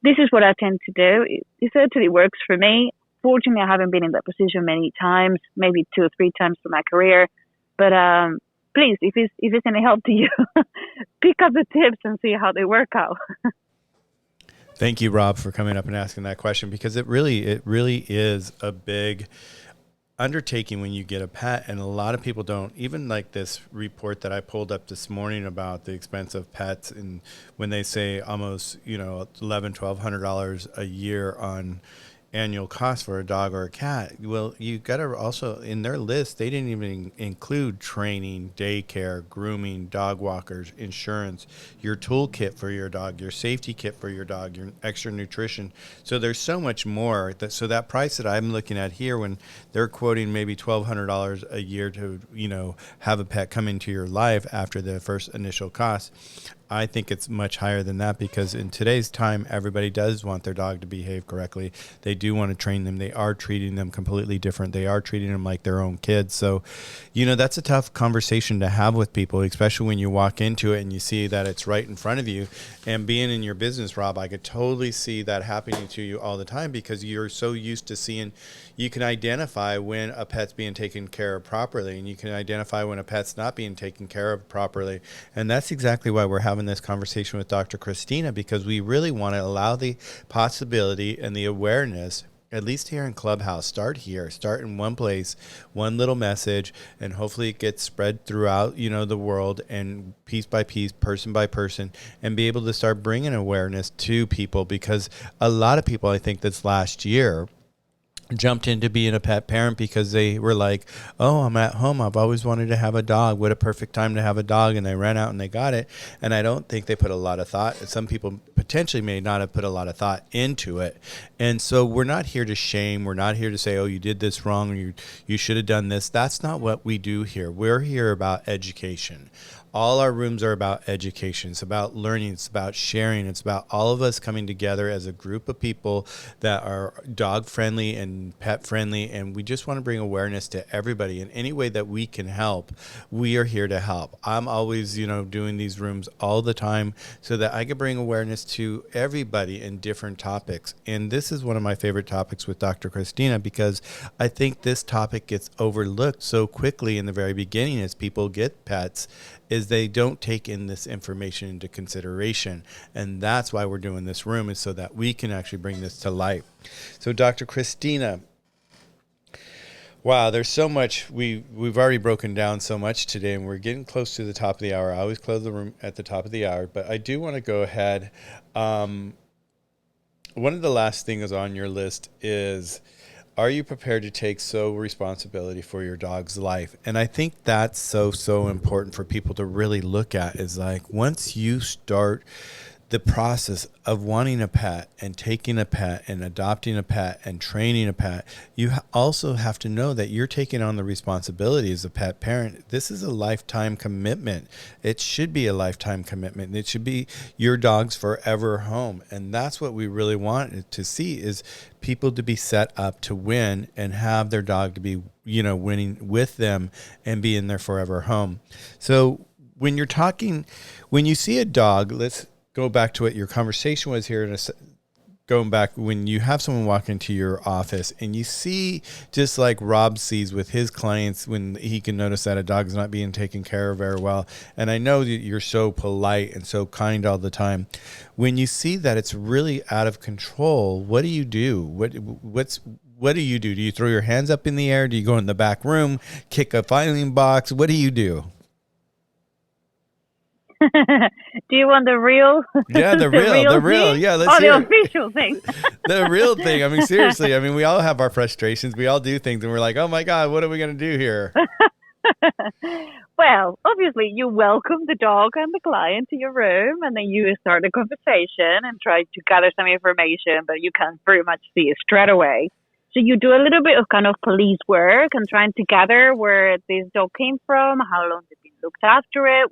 this is what I tend to do. It certainly works for me. Fortunately, I haven't been in that position many times, maybe 2 or 3 times through my career. But please, if it's any help to you, pick up the tips and see how they work out. Thank you, Rob, for coming up and asking that question, because it really is a big undertaking when you get a pet, and a lot of people don't. Even like this report that I pulled up this morning about the expense of pets, and when they say almost $1,100-$1,200 a year on annual cost for a dog or a cat. Well, you got to also, in their list, they didn't even include training, daycare, grooming, dog walkers, insurance, your toolkit for your dog, your safety kit for your dog, your extra nutrition. So there's so much more. So that price that I'm looking at here, when they're quoting maybe $1,200 a year to, have a pet come into your life after the first initial cost, I think it's much higher than that, because in today's time, everybody does want their dog to behave correctly. They do want to train them. They are treating them completely different. They are treating them like their own kids. So, that's a tough conversation to have with people, especially when you walk into it and you see that it's right in front of you. And being in your business, Rob, I could totally see that happening to you all the time, because you're so used to seeing, you can identify when a pet's being taken care of properly, and you can identify when a pet's not being taken care of properly. And that's exactly why we're having this conversation with Dr. Christina, because we really want to allow the possibility and the awareness, at least here in Clubhouse. Start in one place, one little message, and hopefully it gets spread throughout, the world, and piece by piece, person by person, and be able to start bringing awareness to people. Because a lot of people, I think this last year, jumped into being a pet parent because they were like, oh, I'm at home, I've always wanted to have a dog, what a perfect time to have a dog, and they ran out and they got it. And I don't think they put a lot of thought. Some people potentially may not have put a lot of thought into it. And so we're not here to shame. We're not here to say, oh, you did this wrong, or you should have done this. That's not what we do here. We're here about education. All our rooms are about education. It's about learning. It's about sharing. It's about all of us coming together as a group of people that are dog friendly and pet friendly. And we just want to bring awareness to everybody in any way that we can help. We are here to help. I'm always, doing these rooms all the time so that I can bring awareness to everybody in different topics. And this is one of my favorite topics with Dr. Christina, because I think this topic gets overlooked so quickly in the very beginning as people get pets, is they don't take in this information into consideration. And that's why we're doing this room, is so that we can actually bring this to light. So Dr. Christina, wow, there's so much. We've already broken down so much today, and we're getting close to the top of the hour. I always close the room at the top of the hour, but I do want to go ahead. One of the last things on your list is, are you prepared to take sole responsibility for your dog's life? And I think that's so important for people to really look at, is like, once you start the process of wanting a pet and taking a pet and adopting a pet and training a pet, you also have to know that you're taking on the responsibility as a pet parent. This is a lifetime commitment. It should be a lifetime commitment. It should be your dog's forever home. And that's what we really want to see, is people to be set up to win and have their dog to be, winning with them and be in their forever home. So when you see a dog, let's go back to what your conversation was here, going back when you have someone walk into your office and you see, just like Rob sees with his clients, when he can notice that a dog is not being taken care of very well. And I know that you're so polite and so kind all the time. When you see that it's really out of control, what do you do? What do you do? Do you throw your hands up in the air? Do you go in the back room, kick a filing box? What do you do? Do you want the real? Yeah, the real. Yeah, let's hear the official thing. The real thing. I mean, seriously. I mean, we all have our frustrations. We all do things, and we're like, "Oh my God, what are we going to do here?" Well, obviously, you welcome the dog and the client to your room, and then you start the conversation and try to gather some information, but you can't very much see it straight away. So you do a little bit of kind of police work and trying to gather where this dog came from, how long it's been looked after it,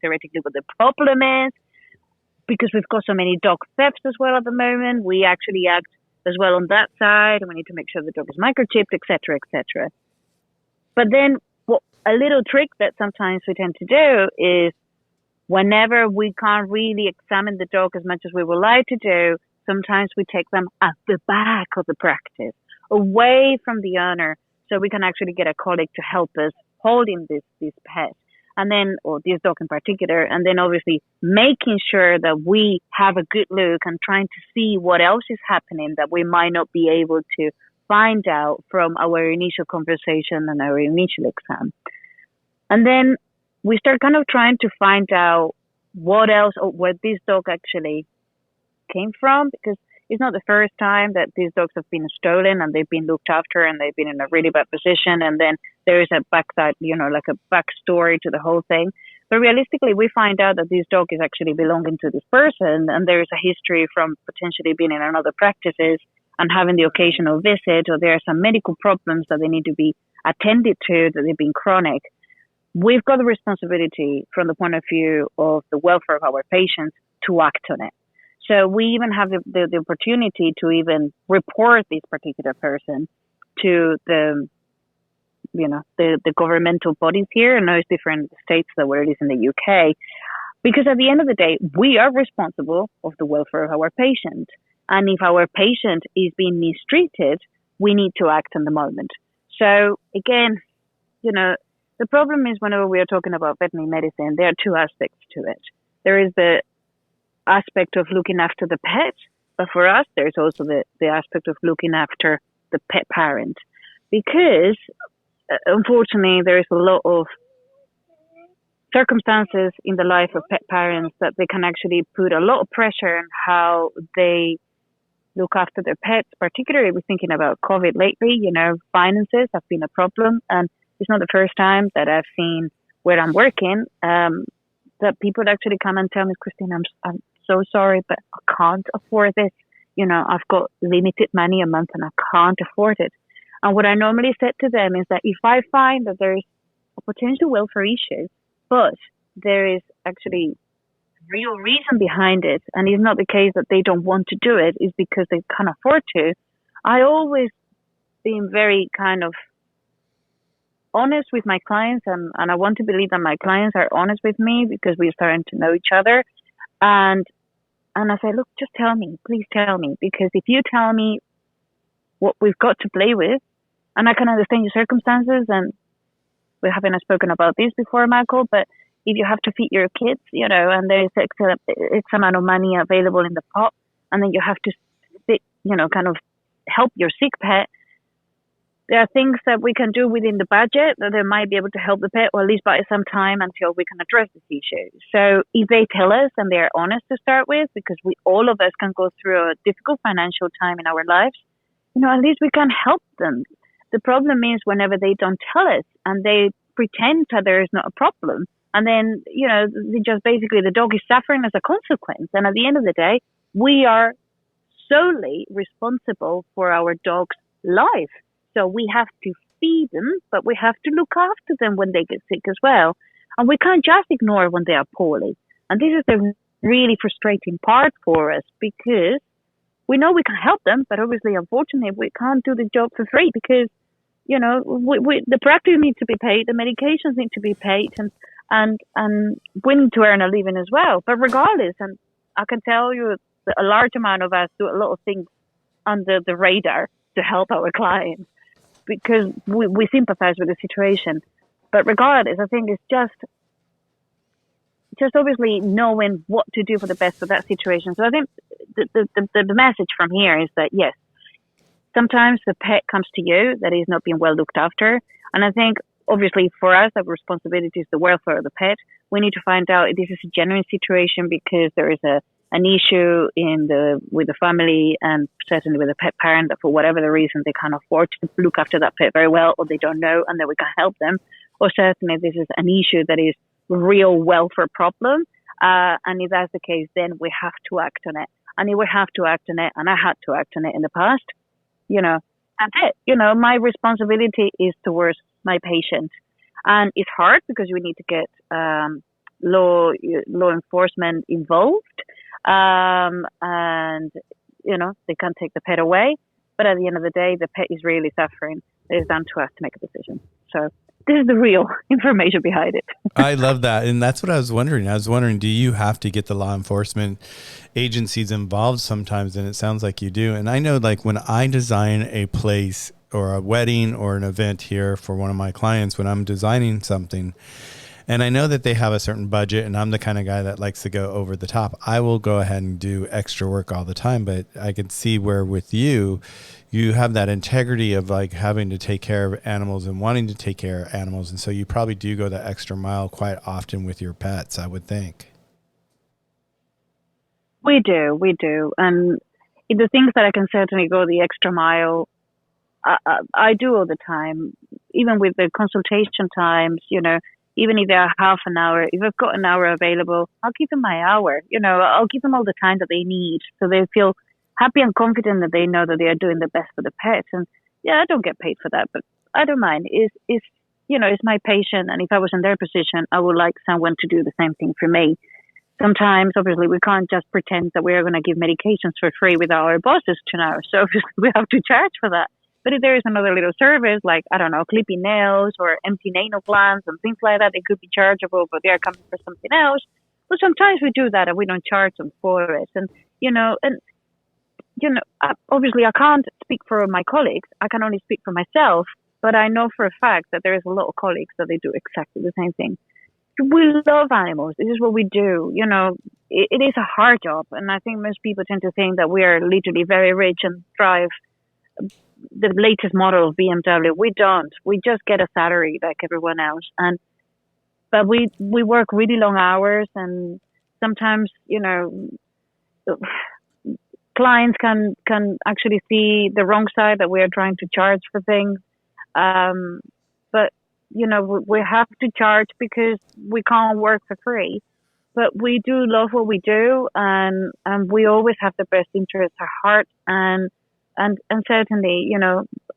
theoretically what the problem is. Because we've got so many dog thefts as well at the moment, we actually act as well on that side, and we need to make sure the dog is microchipped, etc., etc. But then a little trick that sometimes we tend to do is, whenever we can't really examine the dog as much as we would like to do, sometimes we take them at the back of the practice, away from the owner, so we can actually get a colleague to help us holding this pet, and then, or this dog in particular, and then obviously making sure that we have a good look and trying to see what else is happening that we might not be able to find out from our initial conversation and our initial exam. And then we start kind of trying to find out what else or where this dog actually came from, because it's not the first time that these dogs have been stolen and they've been looked after and they've been in a really bad position. And then there is a backside, like a backstory to the whole thing. But realistically, we find out that this dog is actually belonging to this person, and there is a history from potentially being in another practices and having the occasional visit, or there are some medical problems that they need to be attended to, that they've been chronic. We've got the responsibility from the point of view of the welfare of our patients to act on it. So we even have the opportunity to even report this particular person to the governmental bodies here in those different states that where it is in the UK. Because at the end of the day, we are responsible of the welfare of our patient. And if our patient is being mistreated, we need to act in the moment. So again, the problem is whenever we are talking about veterinary medicine, there are two aspects to it. There is the aspect of looking after the pet, but for us, there's also the aspect of looking after the pet parent. Because, unfortunately, there is a lot of circumstances in the life of pet parents that they can actually put a lot of pressure on how they look after their pets. Particularly, we're thinking about COVID lately, finances have been a problem. And it's not the first time that I've seen where I'm working, that people actually come and tell me, Christine, I'm so sorry, but I can't afford this. I've got limited money a month and I can't afford it. And what I normally said to them is that if I find that there's a potential welfare issue, but there is actually real reason behind it, and it's not the case that they don't want to do it, it's because they can't afford to, I always been very kind of honest with my clients, and I want to believe that my clients are honest with me because we're starting to know each other. And I say, look, just tell me, please tell me, because if you tell me what we've got to play with, and I can understand your circumstances, and we haven't spoken about this before, Michael, but if you have to feed your kids, and there's X amount of money available in the pot, and then you have to, kind of help your sick pet, there are things that we can do within the budget that they might be able to help the pet, or at least buy some time until we can address this issue. So if they tell us and they're honest to start with, because all of us can go through a difficult financial time in our lives, at least we can help them. The problem is whenever they don't tell us and they pretend that there is not a problem, and then, they just basically the dog is suffering as a consequence. And at the end of the day, we are solely responsible for our dog's life. So we have to feed them, but we have to look after them when they get sick as well. And we can't just ignore when they are poorly. And this is the really frustrating part for us, because we know we can help them, but obviously, unfortunately, we can't do the job for free because, the practice needs to be paid, the medications need to be paid, and we need to earn a living as well. But regardless, and I can tell you that a large amount of us do a lot of things under the radar to help our clients, because we sympathize with the situation. But regardless, I think it's just obviously knowing what to do for the best for that situation. So I think the message from here is that, yes, sometimes the pet comes to you that is not being well looked after. And I think, obviously, for us, our responsibility is the welfare of the pet. We need to find out if this is a genuine situation because there is an issue with the family, and certainly with the pet parent, that for whatever the reason they can't afford to look after that pet very well, or they don't know, and then we can help them. Or certainly this is an issue that is real welfare problem. And if that's the case, then we have to act on it. And if we have to act on it, and I had to act on it in the past, that's it. My responsibility is towards my patient. And it's hard because we need to get law enforcement involved. And, they can't take the pet away. But at the end of the day, the pet is really suffering. It is down to us to make a decision. So this is the real information behind it. I love that. And that's what I was wondering. I was wondering, do you have to get the law enforcement agencies involved sometimes? And it sounds like you do. And I know, like, when I design a place or a wedding or an event here for one of my clients, when I'm designing something, And I know that they have a certain budget, and I'm the kind of guy that likes to go over the top. I will go ahead and do extra work all the time, but I can see where with you, you have that integrity of like having to take care of animals and wanting to take care of animals. And so you probably do go that extra mile quite often with your pets, I would think. We do. And the things that I can certainly go the extra mile, I do all the time, even with the consultation times, even if they're half an hour, if I've got an hour available, I'll give them my hour. I'll give them all the time that they need so they feel happy and confident that they know that they are doing the best for the pet. And yeah, I don't get paid for that, but I don't mind. It's my patient. And if I was in their position, I would like someone to do the same thing for me. Sometimes, obviously, we can't just pretend that we're going to give medications for free without our bosses to know. So obviously we have to charge for that. But if there is another little service, like, I don't know, clipping nails or empty anal glands and things like that, they could be chargeable, but they're coming for something else. But sometimes we do that and we don't charge them for it. And, obviously I can't speak for my colleagues. I can only speak for myself. But I know for a fact that there is a lot of colleagues that they do exactly the same thing. We love animals. This is what we do. It is a hard job. And I think most people tend to think that we are literally very rich and drive the latest model of BMW. We don't. We just get a salary like everyone else. But we work really long hours, and sometimes, clients can actually see the wrong side that we are trying to charge for things. But we have to charge because we can't work for free. But we do love what we do, and we always have the best interest at heart. And certainly,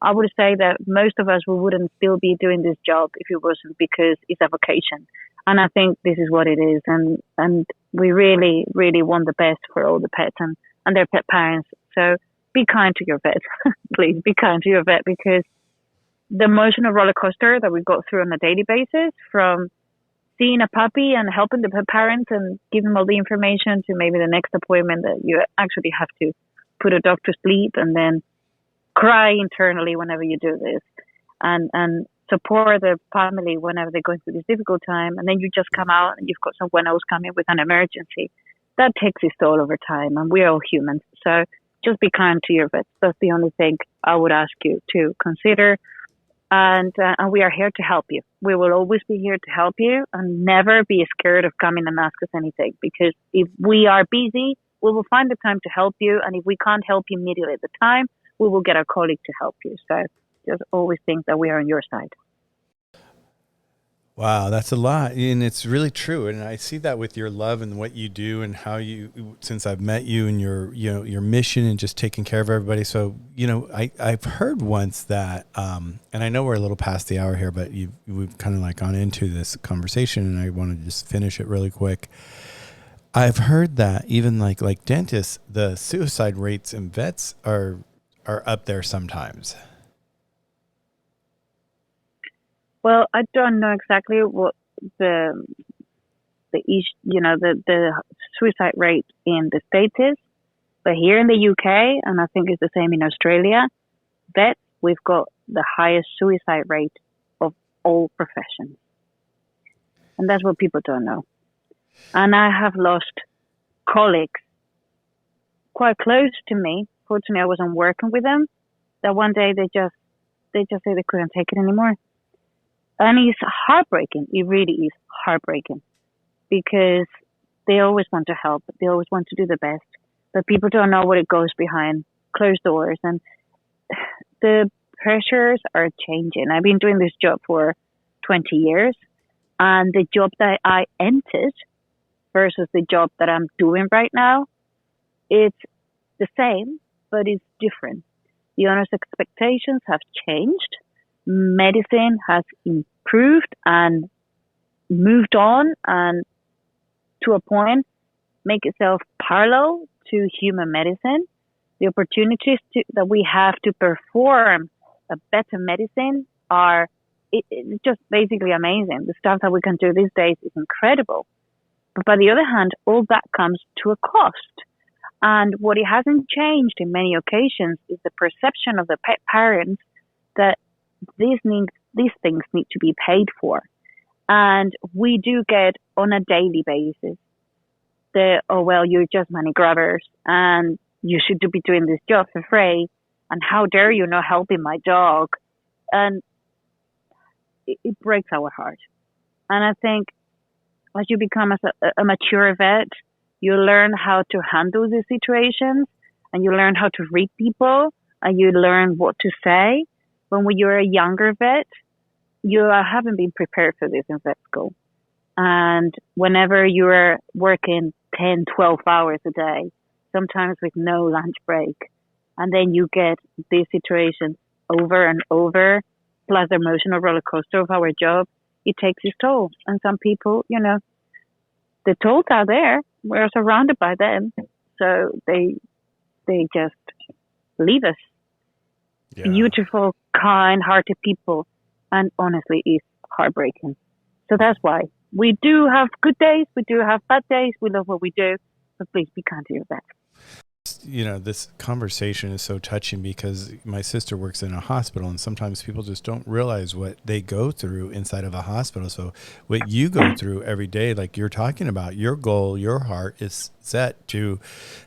I would say that most of us we wouldn't still be doing this job if it wasn't because it's a vocation. And I think this is what it is. And we really, really want the best for all the pets and their pet parents. So be kind to your vet. Please be kind to your vet, because the emotional roller coaster that we go through on a daily basis, from seeing a puppy and helping the pet parents and giving them all the information, to maybe the next appointment that you actually have to put a dog to sleep and then cry internally whenever you do this, and support the family whenever they're going through this difficult time, and then you just come out and you've got someone else coming with an emergency. That takes its toll over time, and we're all humans. So just be kind to your vets. That's the only thing I would ask you to consider. And we are here to help you. We will always be here to help you, and never be scared of coming and ask us anything, because if we are busy, we will find the time to help you. And if we can't help you immediately at the time, we will get our colleague to help you. So just always think that we are on your side. Wow, that's a lot. And it's really true. And I see that with your love and what you do, and how you, since I've met you, and your mission and just taking care of everybody. So, I've heard once that, and I know we're a little past the hour here, but we've kind of like gone into this conversation, and I want to just finish it really quick. I've heard that even like dentists, the suicide rates in vets are up there sometimes. Well, I don't know exactly what the suicide rate in the States is, but here in the UK, and I think it's the same in Australia, vets, we've got the highest suicide rate of all professions. And that's what people don't know. And I have lost colleagues quite close to me. Fortunately, I wasn't working with them. That one day they just said they couldn't take it anymore. And it's heartbreaking. It really is heartbreaking, because they always want to help. They always want to do the best. But people don't know what it goes behind closed doors. And the pressures are changing. I've been doing this job for 20 years. And the job that I entered versus the job that I'm doing right now, it's the same, but it's different. The owner's expectations have changed. Medicine has improved and moved on, and to a point make itself parallel to human medicine. The opportunities that we have to perform a better medicine are it's just basically amazing. The stuff that we can do these days is incredible. But by the other hand, all that comes to a cost. And what it hasn't changed in many occasions is the perception of the pet parents that these things need to be paid for. And we do get on a daily basis you're just money grabbers and you should be doing this job for free. And how dare you not helping my dog? And it breaks our heart. And I think as you become a mature vet, you learn how to handle these situations and you learn how to read people and you learn what to say. When you're a younger vet, you haven't been prepared for this in vet school. And whenever you're working 10, 12 hours a day, sometimes with no lunch break, and then you get these situations over and over, plus the emotional roller coaster of our job, it takes its toll. And some people, the tolls are there. We're surrounded by them. So they just leave us. Yeah. Beautiful, kind-hearted people. And honestly, it's heartbreaking. So that's why. We do have good days. We do have bad days. We love what we do. But please, we can't do that. This conversation is so touching because my sister works in a hospital and sometimes people just don't realize what they go through inside of a hospital. So what you go through every day, like you're talking about, your goal, your heart is set to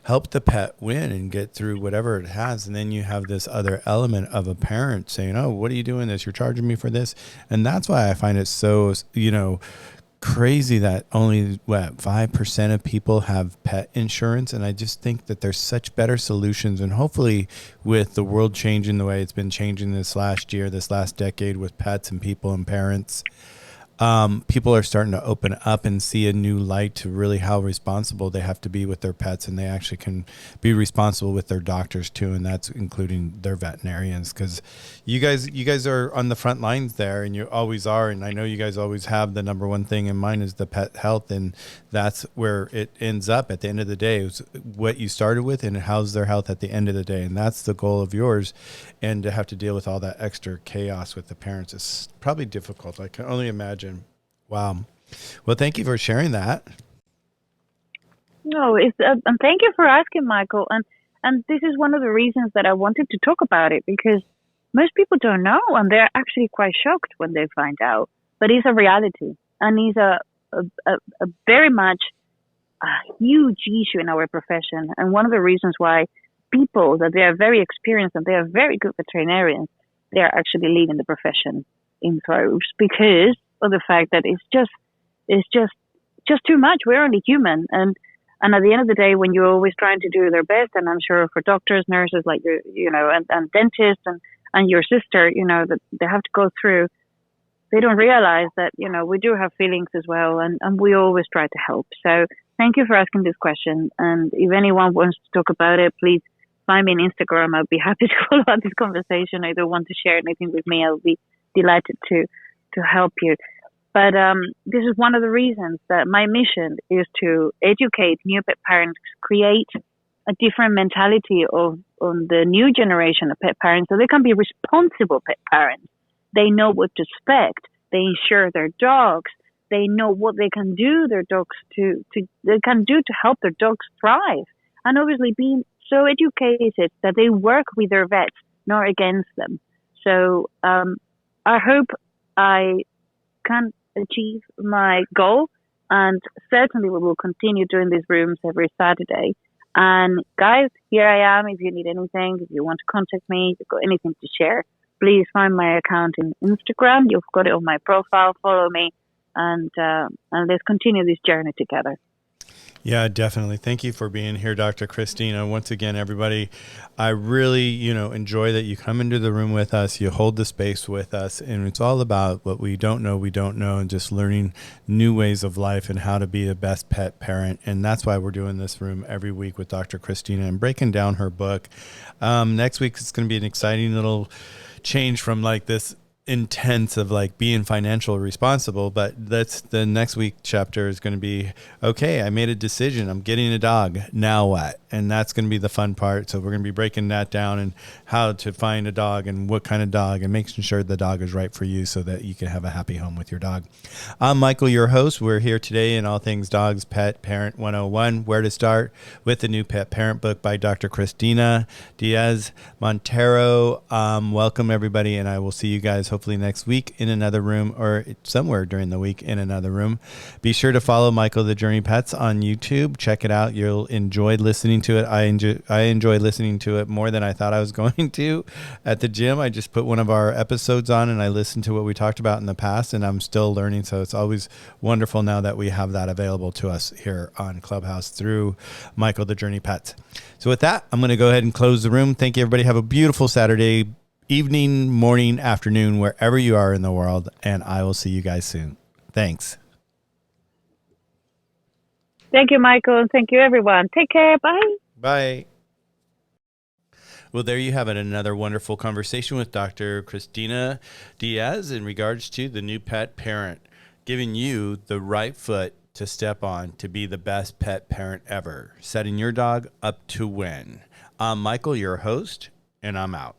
help the pet win and get through whatever it has. And then you have this other element of a parent saying, oh, what are you doing this? You're charging me for this. And that's why I find it so, crazy that only 5% of people have pet insurance. And I just think that there's such better solutions, and hopefully with the world changing the way it's been changing this last decade with pets and people and parents, people are starting to open up and see a new light to really how responsible they have to be with their pets, and they actually can be responsible with their doctors too, and that's including their veterinarians, because you guys are on the front lines there, and you always are, and I know you guys always have the number one thing in mind is the pet health, and that's where it ends up at the end of the day, is what you started with and how's their health at the end of the day, and that's the goal of yours. And to have to deal with all that extra chaos with the parents is probably difficult. I can only imagine. Wow. Well, thank you for sharing that. No, and thank you for asking, Michael. And this is one of the reasons that I wanted to talk about it, because most people don't know, and they're actually quite shocked when they find out. But it's a reality, and it's a very much a huge issue in our profession. And one of the reasons why people that they are very experienced and they are very good veterinarians, they are actually leaving the profession in droves because of the fact that it's just too much. We're only human, and at the end of the day, when you're always trying to do their best, and I'm sure for doctors, nurses, like and dentists and your sister, that they have to go through, they don't realize that we do have feelings as well, and we always try to help. So thank you for asking this question, and if anyone wants to talk about it, please find me on Instagram. I'll be happy to follow up this conversation. Or either want to share anything with me, I'll be delighted to help you. But this is one of the reasons that my mission is to educate new pet parents, create a different mentality on the new generation of pet parents, so they can be responsible pet parents. They know what to expect. They insure their dogs. They know what they can do they can do to help their dogs thrive. And obviously being so educated that they work with their vets, not against them. So I hope I can achieve my goal, and certainly we will continue doing these rooms every Saturday. And guys, here I am. If you need anything, if you want to contact me, if you've got anything to share, please find my account in Instagram. You've got it on my profile. Follow me, and let's continue this journey together. Yeah, definitely. Thank you for being here, Dr. Christina. Once again, everybody, I really, enjoy that you come into the room with us, you hold the space with us, and it's all about what we don't know, and just learning new ways of life and how to be the best pet parent. And that's why we're doing this room every week with Dr. Christina and breaking down her book. Next week, it's going to be an exciting little change from like this intense of like being financially responsible, but that's the next week chapter is going to be, okay, I made a decision, I'm getting a dog, now what? and that's going to be the fun part. So we're going to be breaking that down and how to find a dog and what kind of dog and making sure the dog is right for you so that you can have a happy home with your dog. I'm Michael, your host. We're here today in All Things Dogs Pet Parent 101, Where to Start with the New Pet Parent book by Dr. Christina Diaz Montero. Welcome, everybody, and I will see you guys hopefully next week in another room or somewhere during the week in another room. Be sure to follow Michael the Journey Pets on YouTube. Check it out. You'll enjoy listening to it. I enjoy listening to it more than I thought I was going to at the gym. I just put one of our episodes on and I listened to what we talked about in the past, and I'm still learning. So it's always wonderful now that we have that available to us here on Clubhouse through Michael the Journey Pets. So with that, I'm going to go ahead and close the room. Thank you, everybody. Have a beautiful Saturday evening, morning, afternoon, wherever you are in the world. And I will see you guys soon. Thanks. Thank you, Michael, and thank you, everyone. Take care. Bye. Bye. Well, there you have it. Another wonderful conversation with Dr. Christina Diaz in regards to the new pet parent, giving you the right foot to step on to be the best pet parent ever, setting your dog up to win. I'm Michael, your host, and I'm out.